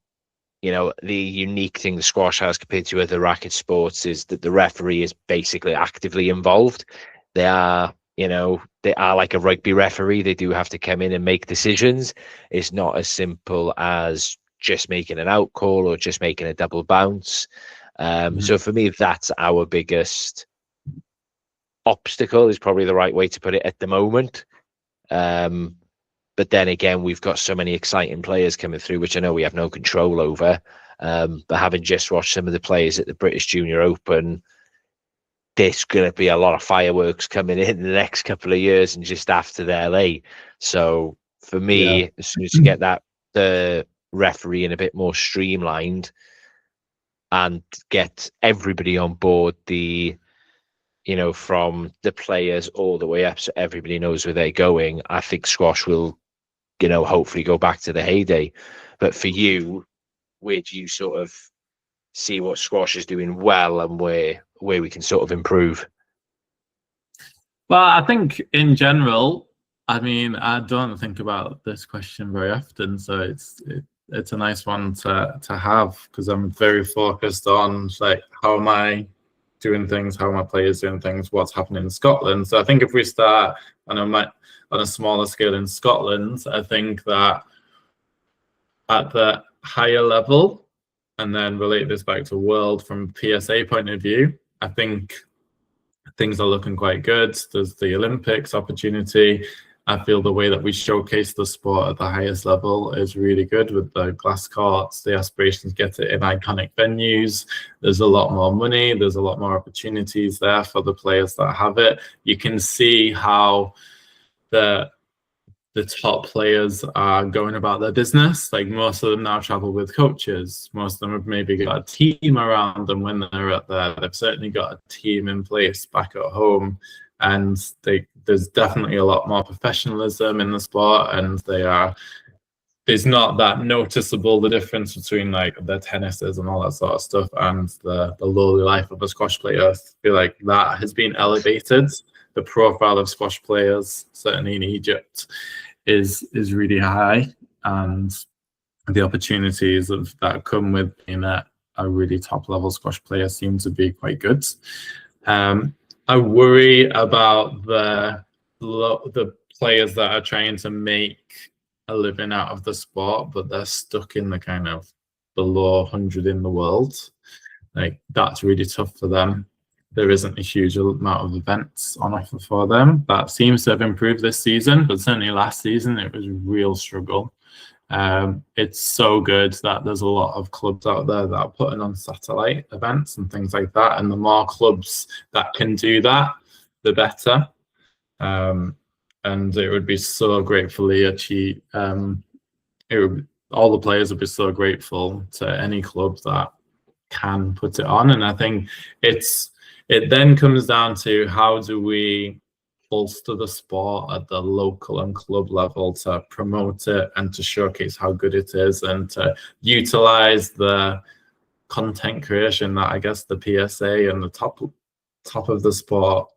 the unique thing the squash has compared to other racket sports is that the referee is basically actively involved. They are like a rugby referee. They do have to come in and make decisions. It's not as simple as just making an out call or just making a double bounce. So for me, that's our biggest obstacle, is probably the right way to put it at the moment. But then again, we've got so many exciting players coming through, which I know we have no control over. But having just watched some of the players at the British Junior Open, there's going to be a lot of fireworks coming in the next couple of years and just after the LA. So for me, as soon as you get the refereeing a bit more streamlined and get everybody on board, from the players all the way up, so everybody knows where they're going, I think squash will, hopefully go back to the heyday. But for you, where do you sort of see what squash is doing well and where we can sort of improve? Well, I think in general, I mean, I don't think about this question very often, so it's a nice one to have, because I'm very focused on like, how am I doing things, how are my players doing things, what's happening in Scotland. So I think if we start on a smaller scale in Scotland, I think that at the higher level, and then relate this back to world from PSA point of view, I think things are looking quite good. There's the Olympics opportunity. I feel the way that we showcase the sport at the highest level is really good, with the glass courts, the aspirations to get it in iconic venues. There's a lot more money. There's a lot more opportunities there for the players that have it. You can see how the top players are going about their business. Like, most of them now travel with coaches. Most of them have maybe got a team around them when they're up there. They've certainly got a team in place back at home. And there's definitely a lot more professionalism in the sport, and there's not that noticeable, the difference between like the tennises and all that sort of stuff and the lowly life of a squash player. I feel like that has been elevated. The profile of squash players, certainly in Egypt, is really high, and the opportunities that come with being a really top level squash player seem to be quite good. I worry about the players that are trying to make a living out of the sport, but they're stuck in the kind of below 100 in the world. Like, that's really tough for them. There isn't a huge amount of events on offer for them. That seems to have improved this season, but certainly last season it was a real struggle. It's so good that there's a lot of clubs out there that are putting on satellite events and things like that, and the more clubs that can do that, the better. And it would be so gratefully achieved. All the players would be so grateful to any club that can put it on. And I think it then comes down to, how do we bolster the sport at the local and club level to promote it and to showcase how good it is, and to utilize the content creation that I guess the PSA and the top of the sport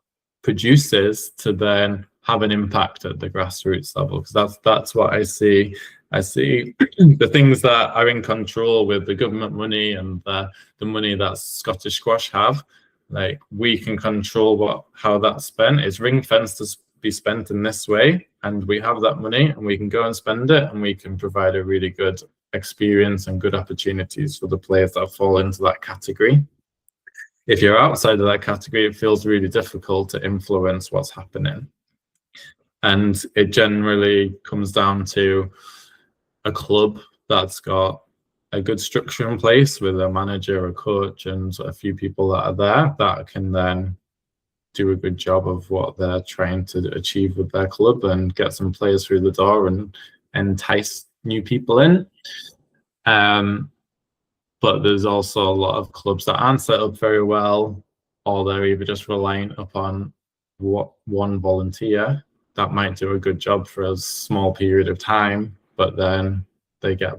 produces to then have an impact at the grassroots level, because that's what I see I see the things that are in control with the government money and the money that Scottish Squash have. Like, we can control how that's spent. It's ring fenced to be spent in this way, and we have that money and we can go and spend it, and we can provide a really good experience and good opportunities for the players that fall into that category. If you're outside of that category, it feels really difficult to influence what's happening. And it generally comes down to a club that's got a good structure in place with a manager, a coach, and a few people that are there that can then do a good job of what they're trying to achieve with their club and get some players through the door and entice new people in. But there's also a lot of clubs that aren't set up very well, or they're either just relying upon one volunteer that might do a good job for a small period of time, but then they get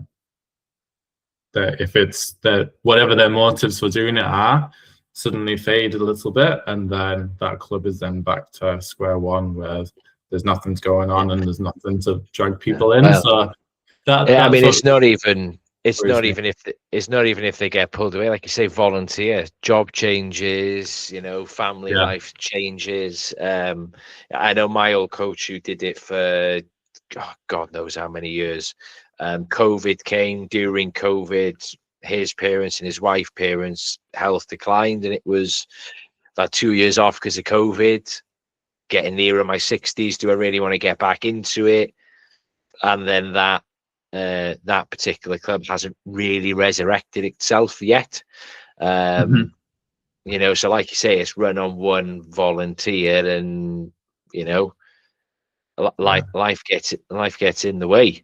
if it's that whatever their motives for doing it are suddenly fade a little bit, and then that club is then back to square one where there's nothing going on and there's nothing to drag people in. Well, so that I mean, it's not even if they get pulled away, like you say, volunteer, job changes, family life changes. I know my old coach who did it for God knows how many years. COVID came. During COVID, his parents and his wife's parents' health declined, and it was that 2 years off because of COVID. Getting nearer my 60s, do I really want to get back into it? And then that particular club hasn't really resurrected itself yet. So like you say, it's run on one volunteer, and life gets in the way.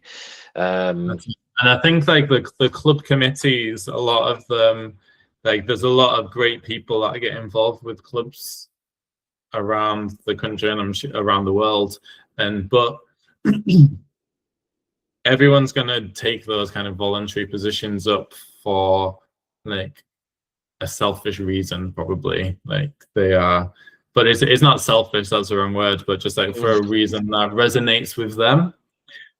And I think like the club committees, a lot of them, like there's a lot of great people that get involved with clubs around the country and around the world, but everyone's going to take those kind of voluntary positions up for like a selfish reason, probably. Like they are, but it's not selfish, that's the wrong word, but just like for a reason that resonates with them.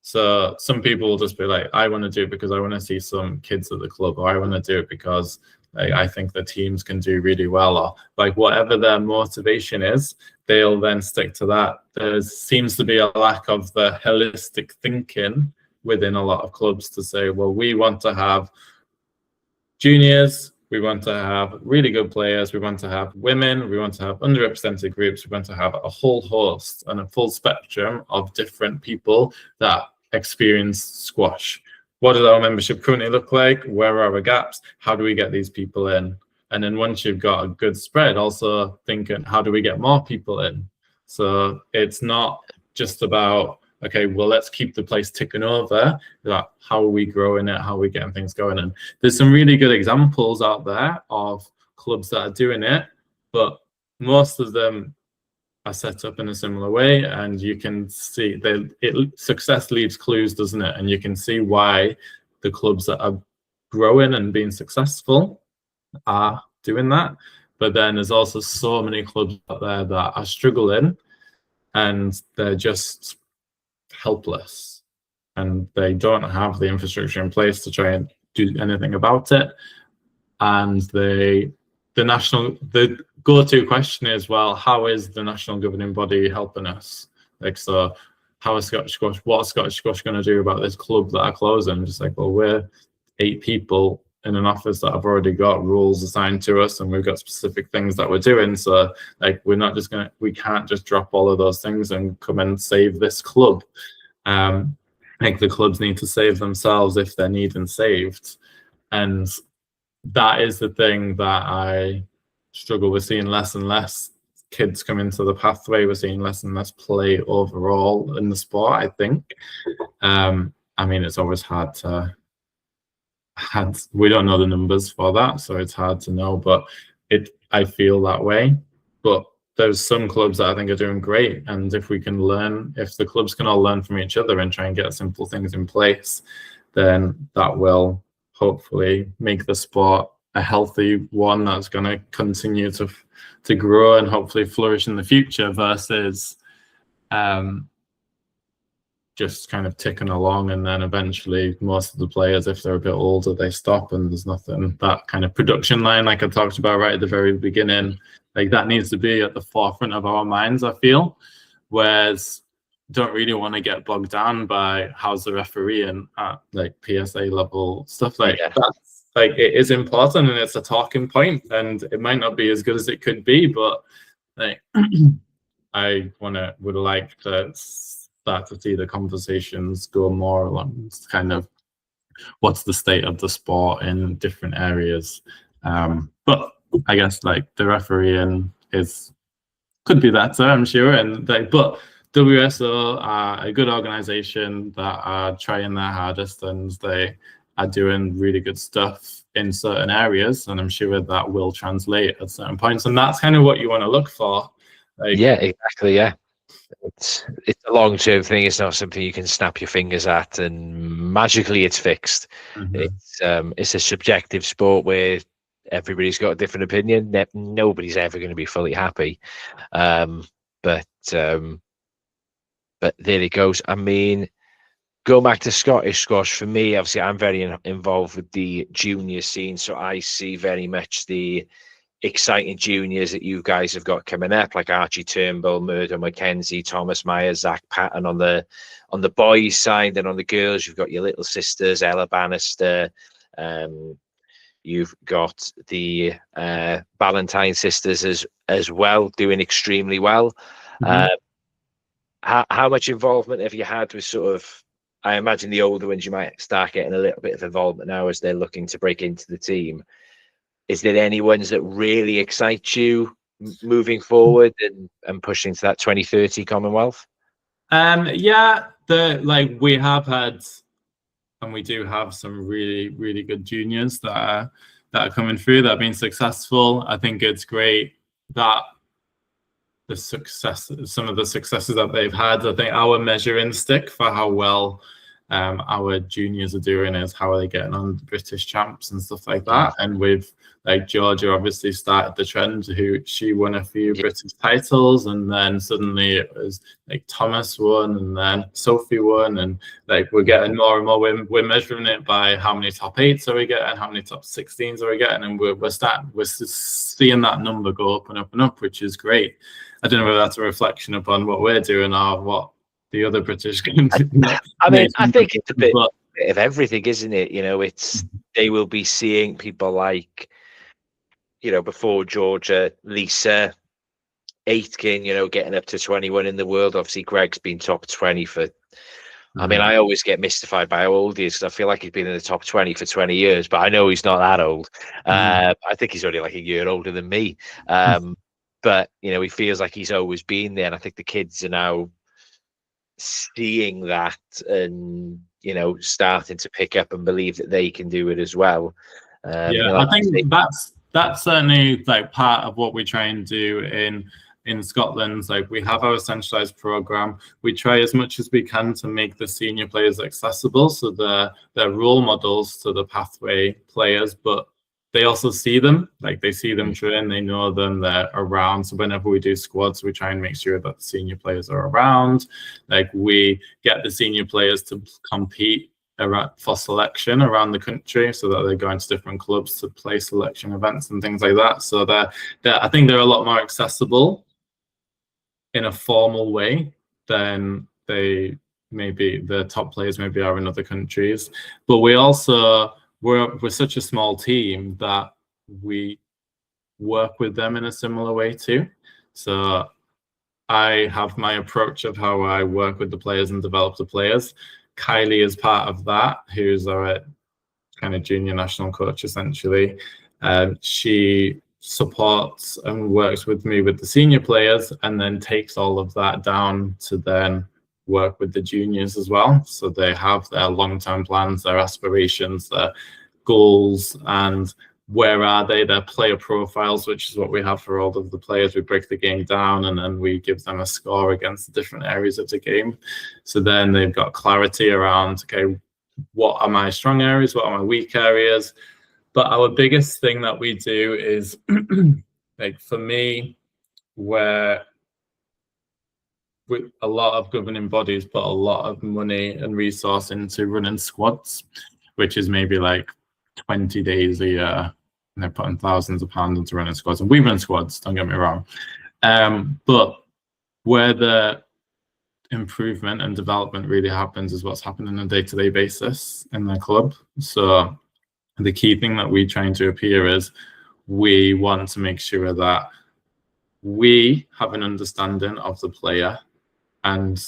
So some people will just be like, I want to do it because I want to see some kids at the club, or I want to do it because I think the teams can do really well, or like whatever their motivation is, they'll then stick to that. There seems to be a lack of the holistic thinking within a lot of clubs to say, well, we want to have juniors, we want to have really good players, we want to have women, we want to have underrepresented groups, we want to have a whole host and a full spectrum of different people that experience squash. What does our membership currently look like? Where are our gaps? How do we get these people in? And then once you've got a good spread, also thinking, how do we get more people in? So it's not just about, okay, well, let's keep the place ticking over. Like, how are we growing it? How are we getting things going? And there's some really good examples out there of clubs that are doing it, but most of them are set up in a similar way, and you can see success leaves clues, doesn't it? And you can see why the clubs that are growing and being successful are doing that. But then there's also so many clubs out there that are struggling, and they're just helpless, and they don't have the infrastructure in place to try and do anything about it. And the go-to question is, well, how is the national governing body helping us? Like, so how is Scottish Squash, what's Scottish Squash going to do about this club that are closing? Just like, well, we're 8 people in an office that have already got rules assigned to us, and we've got specific things that we're doing. So like, we can't just drop all of those things and come and save this club. Like, the clubs need to save themselves if they're needing saved. And that is the thing that I struggle with, seeing less and less kids come into the pathway. We're seeing less and less play overall in the sport, I think. I mean, it's always hard to we don't know the numbers for that, so it's hard to know, but I feel that way. But there's some clubs that I think are doing great, and if the clubs can all learn from each other and try and get simple things in place, then that will hopefully make the sport a healthy one that's going to continue to grow and hopefully flourish in the future, versus just kind of ticking along, and then eventually most of the players, if they're a bit older, they stop, and there's nothing. That kind of production line, like I talked about right at the very beginning, like that needs to be at the forefront of our minds, I feel. Whereas don't really want to get bogged down by how's the refereeing at like PSA level stuff. Like that's like, it is important and it's a talking point, and it might not be as good as it could be, but like I would like to start to see the conversations go more along kind of what's the state of the sport in different areas. But I guess like the refereeing could be better, I'm sure. And but WSO are a good organization that are trying their hardest, and they are doing really good stuff in certain areas, and I'm sure that will translate at certain points. And that's kind of what you want to look for. Like, yeah, exactly. Yeah, it's a long-term thing. It's not something you can snap your fingers at and magically it's fixed. It's a subjective sport where everybody's got a different opinion. Nobody's ever going to be fully happy. But there it goes. I mean, going back to Scottish squash, for me, obviously, I'm very involved with the junior scene, so I see very much the exciting juniors that you guys have got coming up, like Archie Turnbull, Murdo McKenzie, Thomas Myers, Zach Patton on the boys' side, and on the girls, you've got your little sisters, Ella Bannister. You've got the Valentine sisters as well, doing extremely well. How much involvement have you had with sort of, I imagine the older ones, you might start getting a little bit of involvement now as they're looking to break into the team. Is there any ones that really excite you moving forward and pushing to that 2030 Commonwealth? Yeah, we have had, and we do have some really, really good juniors that are coming through that have been successful. I think it's great that some of the successes that they've had. I think our measuring stick for how well our juniors are doing is how are they getting on the British champs and stuff like that. And with like Georgia obviously started the trend, she won a few British titles, and then suddenly it was like Thomas won, and then Sophie won, and like we're getting more and more. We're measuring it by how many top 8s are we getting, how many top 16s are we getting, and we're seeing that number go up and up and up, which is great. I don't know whether that's a reflection upon what we're doing or what the other British can do. I mean, I think it's a bit of everything, isn't it? You know, they will be seeing people like, you know, before Georgia, Lisa Aitken, you know, getting up to 21 in the world. Obviously, Greg's been top 20 for. I mean, I always get mystified by how old he is because I feel like he's been in the top 20 for 20 years, but I know he's not that old. I think he's only like a year older than me. But, you know, he feels like he's always been there. And I think the kids are now seeing that and, you know, starting to pick up and believe that they can do it as well. You know, I think that's certainly like part of what we try and do in Scotland. Like we have our centralized program. We try as much as we can to make the senior players accessible, so they're role models to the pathway players, but they also see them, like they see them train, they know them, they're around. So whenever we do squads, we try and make sure that the senior players are around. Like we get the senior players to compete for selection around the country, so that they go into different clubs to play selection events and things like that. So I think they're a lot more accessible in a formal way than the top players maybe are in other countries. But we also we're such a small team that we work with them in a similar way too. So I have my approach of how I work with the players and develop the players. Kylie is part of that, who's our kind of junior national coach essentially. She supports and works with me with the senior players, and then takes all of that down to then work with the juniors as well. So they have their long-term plans, their aspirations, their goals, and where are they, their player profiles, which is what we have for all of the players. We break the game down and then we give them a score against the different areas of the game. So then they've got clarity around, okay, what are my strong areas, what are my weak areas? But our biggest thing that we do is like for me, where a lot of governing bodies put a lot of money and resource into running squads, which is maybe like 20 days a year, and they're putting thousands of pounds into running squads. And we run squads, don't get me wrong. But where the improvement and development really happens is what's happening on a day-to-day basis in the club. So the key thing that we try to appear is we want to make sure that we have an understanding of the player, and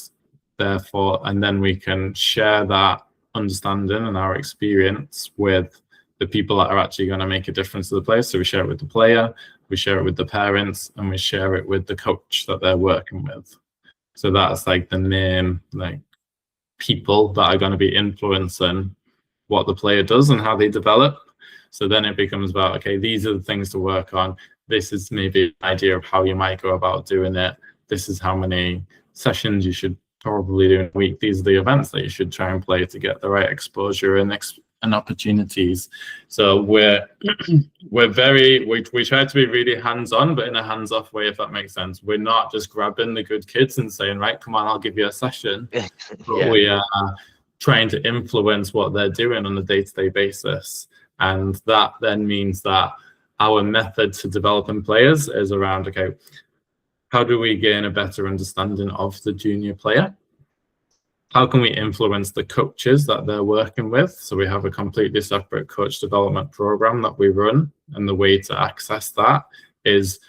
therefore, and then we can share that understanding and our experience with the people that are actually going to make a difference to the player. So we share it with the player, we share it with the parents, and we share it with the coach that they're working with. So that's like the main people that are going to be influencing what the player does and how they develop. So then it becomes about, okay, these are the things to work on. This is maybe an idea of how you might go about doing it. This is how many sessions you should probably do in a week. These are the events that you should try and play to get the right exposure and opportunities. So we try to be really hands-on, but in a hands-off way, if that makes sense. We're not just grabbing the good kids and saying, right, come on, I'll give you a session. Yeah. But we are trying to influence what they're doing on a day-to-day basis. And that then means that our method to developing players is around, okay, how do we gain a better understanding of the junior player? How can we influence the coaches that they're working with? So we have a completely separate coach development program that we run. And the way to access that is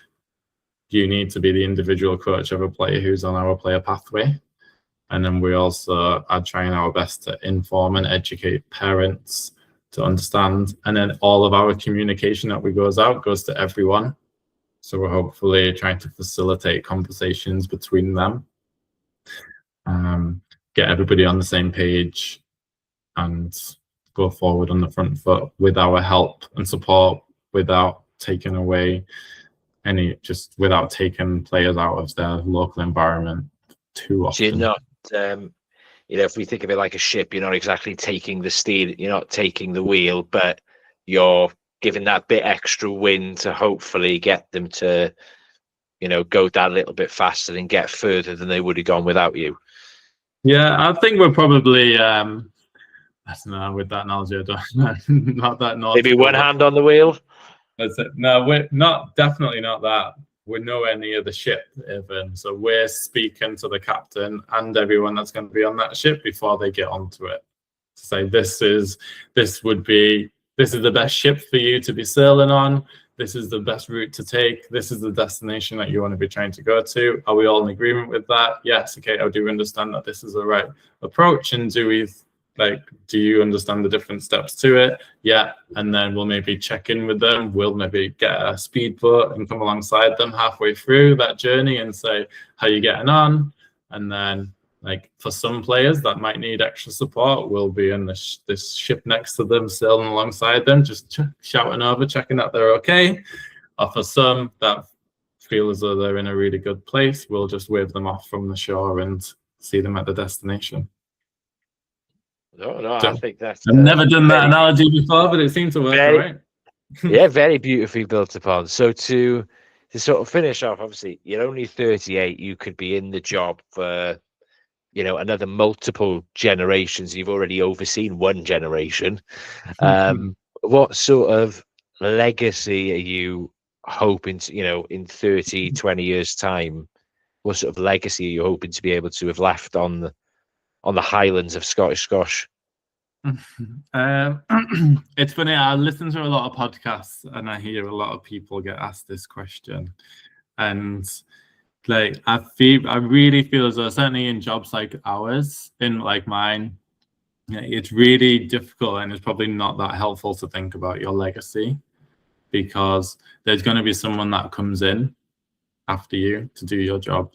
you need to be the individual coach of a player who's on our player pathway. And then we also are trying our best to inform and educate parents to understand. And then all of our communication that we goes out goes to everyone. So we're hopefully trying to facilitate conversations between them, get everybody on the same page, and go forward on the front foot with our help and support without taking away without taking players out of their local environment too often. So you're not, if we think of it like a ship, you're not exactly taking the steer, you're not taking the wheel, but you're giving that bit extra wind to hopefully get them to, go that little bit faster and get further than they would have gone without you. Yeah, I think we're probably, I don't know, with that analogy, I don't know, not that nautical. Maybe one hand on the wheel? That's it. No, we're not, definitely not that. We're nowhere near the ship even. So we're speaking to the captain and everyone that's going to be on that ship before they get onto it. To say, this is the best ship for you to be sailing on. This is the best route to take. This is the destination that you want to be trying to go to. Are we all in agreement with that? Yes. Okay. I do understand that this is the right approach. And do you understand the different steps to it? Yeah. And then we'll maybe check in with them. We'll maybe get a speedboat and come alongside them halfway through that journey and say, how are you getting on? And then, for some players that might need extra support, we'll be in this ship next to them, sailing alongside them, just shouting over, checking that they're okay. Or for some that feel as though they're in a really good place, we'll just wave them off from the shore and see them at the destination. No, I think that's... I've never done that analogy before, but it seems to work, right? Yeah, very beautifully built upon. So to sort of finish off, obviously, you're only 38. You could be in the job for... another multiple generations. You've already overseen one generation. What sort of legacy are you hoping to, in 30, 20 years time, what sort of legacy are you hoping to be able to have left on the Highlands of Scottish Squash? It's funny, I listen to a lot of podcasts and I hear a lot of people get asked this question. And I really feel as though, certainly in jobs like ours, in mine, it's really difficult and it's probably not that helpful to think about your legacy, because there's going to be someone that comes in after you to do your job,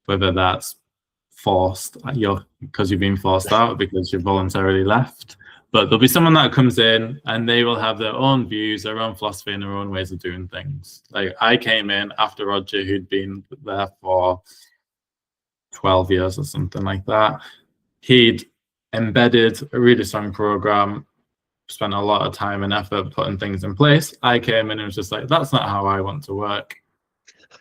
whether that's forced, because you've been forced out, because you've voluntarily left. But there'll be someone that comes in and they will have their own views, their own philosophy, and their own ways of doing things. I came in after Roger, who'd been there for 12 years or something like that. He'd embedded a really strong program, spent a lot of time and effort putting things in place. I came in and was just like, that's not how I want to work,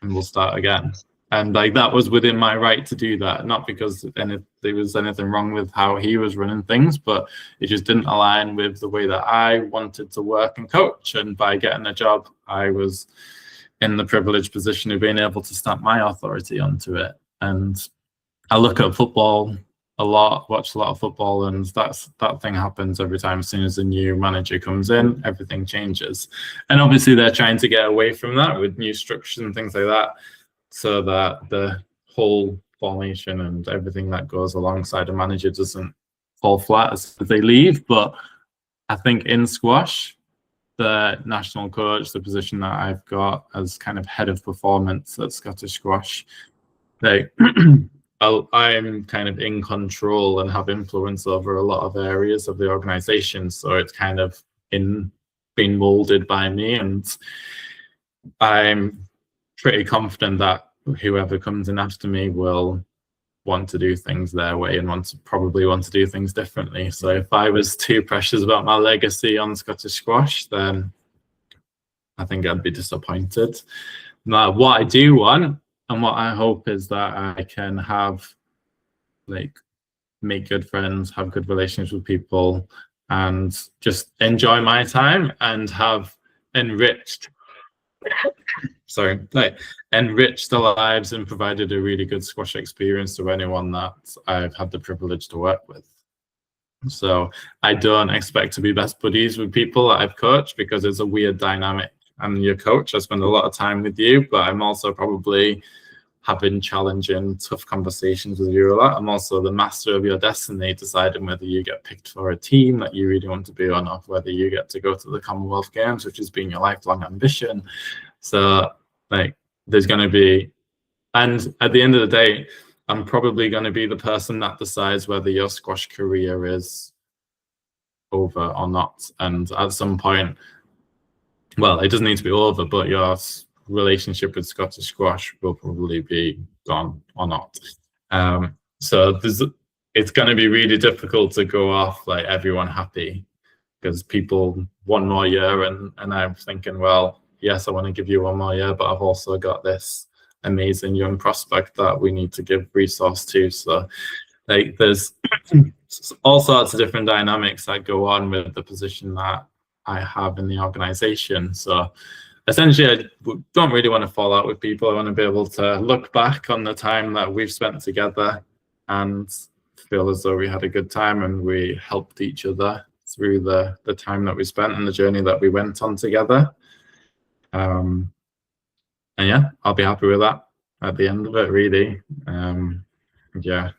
and we'll start again. And like that was within my right to do that, not because there was anything wrong with how he was running things, but it just didn't align with the way that I wanted to work and coach. And by getting a job, I was in the privileged position of being able to stamp my authority onto it. And I look at football a lot, watch a lot of football, and that thing happens every time. As soon as a new manager comes in, everything changes. And obviously they're trying to get away from that with new structures and things like that, so that the whole formation and everything that goes alongside a manager doesn't fall flat as they leave. But I think in squash, the national coach, the position that I've got as kind of head of performance at Scottish Squash, like I'm kind of in control and have influence over a lot of areas of the organization. So it's kind of being molded by me, and I'm pretty confident that whoever comes in after me will want to do things their way and probably want to do things differently. So if I was too precious about my legacy on Scottish Squash, then I think I'd be disappointed. Now, what I do want and what I hope is that I can have, like, make good friends, have good relationships with people, and just enjoy my time and have enriched the lives and provided a really good squash experience to anyone that I've had the privilege to work with. So I don't expect to be best buddies with people that I've coached, because it's a weird dynamic. I'm your coach, I spend a lot of time with you, but I'm also probably having challenging, tough conversations with you a lot. I'm also the master of your destiny, deciding whether you get picked for a team that you really want to be on, or whether you get to go to the Commonwealth Games, which has been your lifelong ambition. So, like, there's going to be, and at the end of the day, I'm probably going to be the person that decides whether your squash career is over or not. And at some point, well, it doesn't need to be over, but your relationship with Scottish squash will probably be gone or not. So it's going to be really difficult to go off like everyone happy, because people one more year, and I'm thinking, well, yes, I want to give you one more year, but I've also got this amazing young prospect that we need to give resource to. So like there's all sorts of different dynamics that go on with the position that I have in the organization. So essentially, I don't really want to fall out with people. I want to be able to look back on the time that we've spent together and feel as though we had a good time and we helped each other through the time that we spent and the journey that we went on together. And yeah, I'll be happy with that at the end of it, really. Yeah.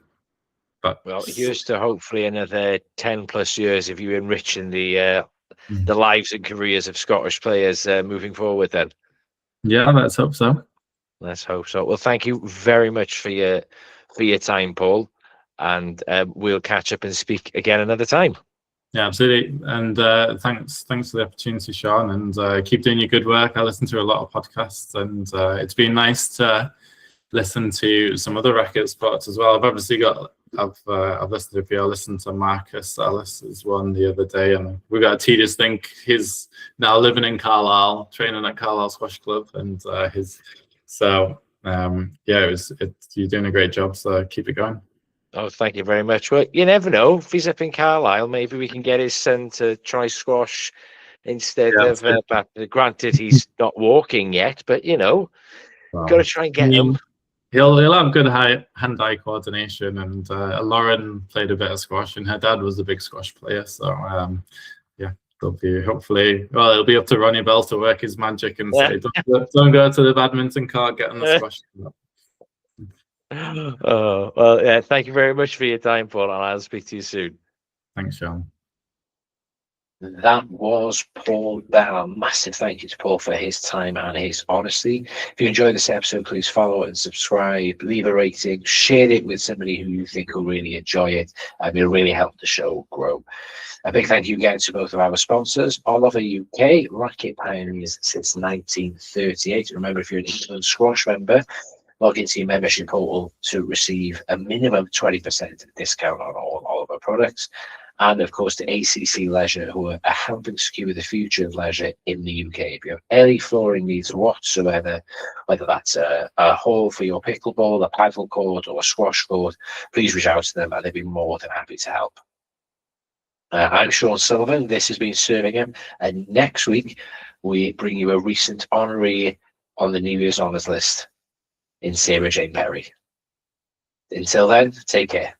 But well, here's to hopefully another 10 plus years of you enriching the lives and careers of Scottish players moving forward then. Yeah, let's hope so. Let's hope so. Well, thank you very much for your time, Paul, and we'll catch up and speak again another time. Yeah, absolutely. And thanks for the opportunity, Shaun, and keep doing your good work. I listen to a lot of podcasts, and it's been nice to listen to some other racket sports as well. I've obviously I've listened to a few. I listened to Marcus Ellis's one the other day, and we got a tedious thing. He's now living in Carlisle, training at Carlisle Squash Club, and you're doing a great job. So keep it going. Oh, thank you very much. Well, you never know. If he's up in Carlisle, maybe we can get his son to try squash instead of. Granted, he's not walking yet, but got to try and get him. He'll have good hand-eye coordination, and Lauren played a bit of squash, and her dad was a big squash player. So they'll be it'll be up to Ronnie Bell to work his magic and say, don't go to the badminton court, get on the squash. Oh, well, yeah, thank you very much for your time, Paul, and I'll speak to you soon. Thanks, Shaun. That was Paul Bell. Massive thank you to Paul for his time and his honesty. If you enjoyed this episode, please follow and subscribe, leave a rating, share it with somebody who you think will really enjoy it. It'll really help the show grow. A big thank you again to both of our sponsors, Oliver UK, racket pioneers since 1938. Remember, if you're an England squash member, log into your membership portal to receive a minimum 20% discount on all Oliver products. and of course the ACC Leisure, who are helping secure the future of leisure in the UK. If you have any flooring needs whatsoever, whether that's a hall for your pickleball, a paddle court, or a squash court, please reach out to them and they'd be more than happy to help. I'm Shaun Sullivan. This has been Serving Him, and next week we bring you a recent honoree on the New Year's Honours list in Sarah Jane Perry. Until then, take care.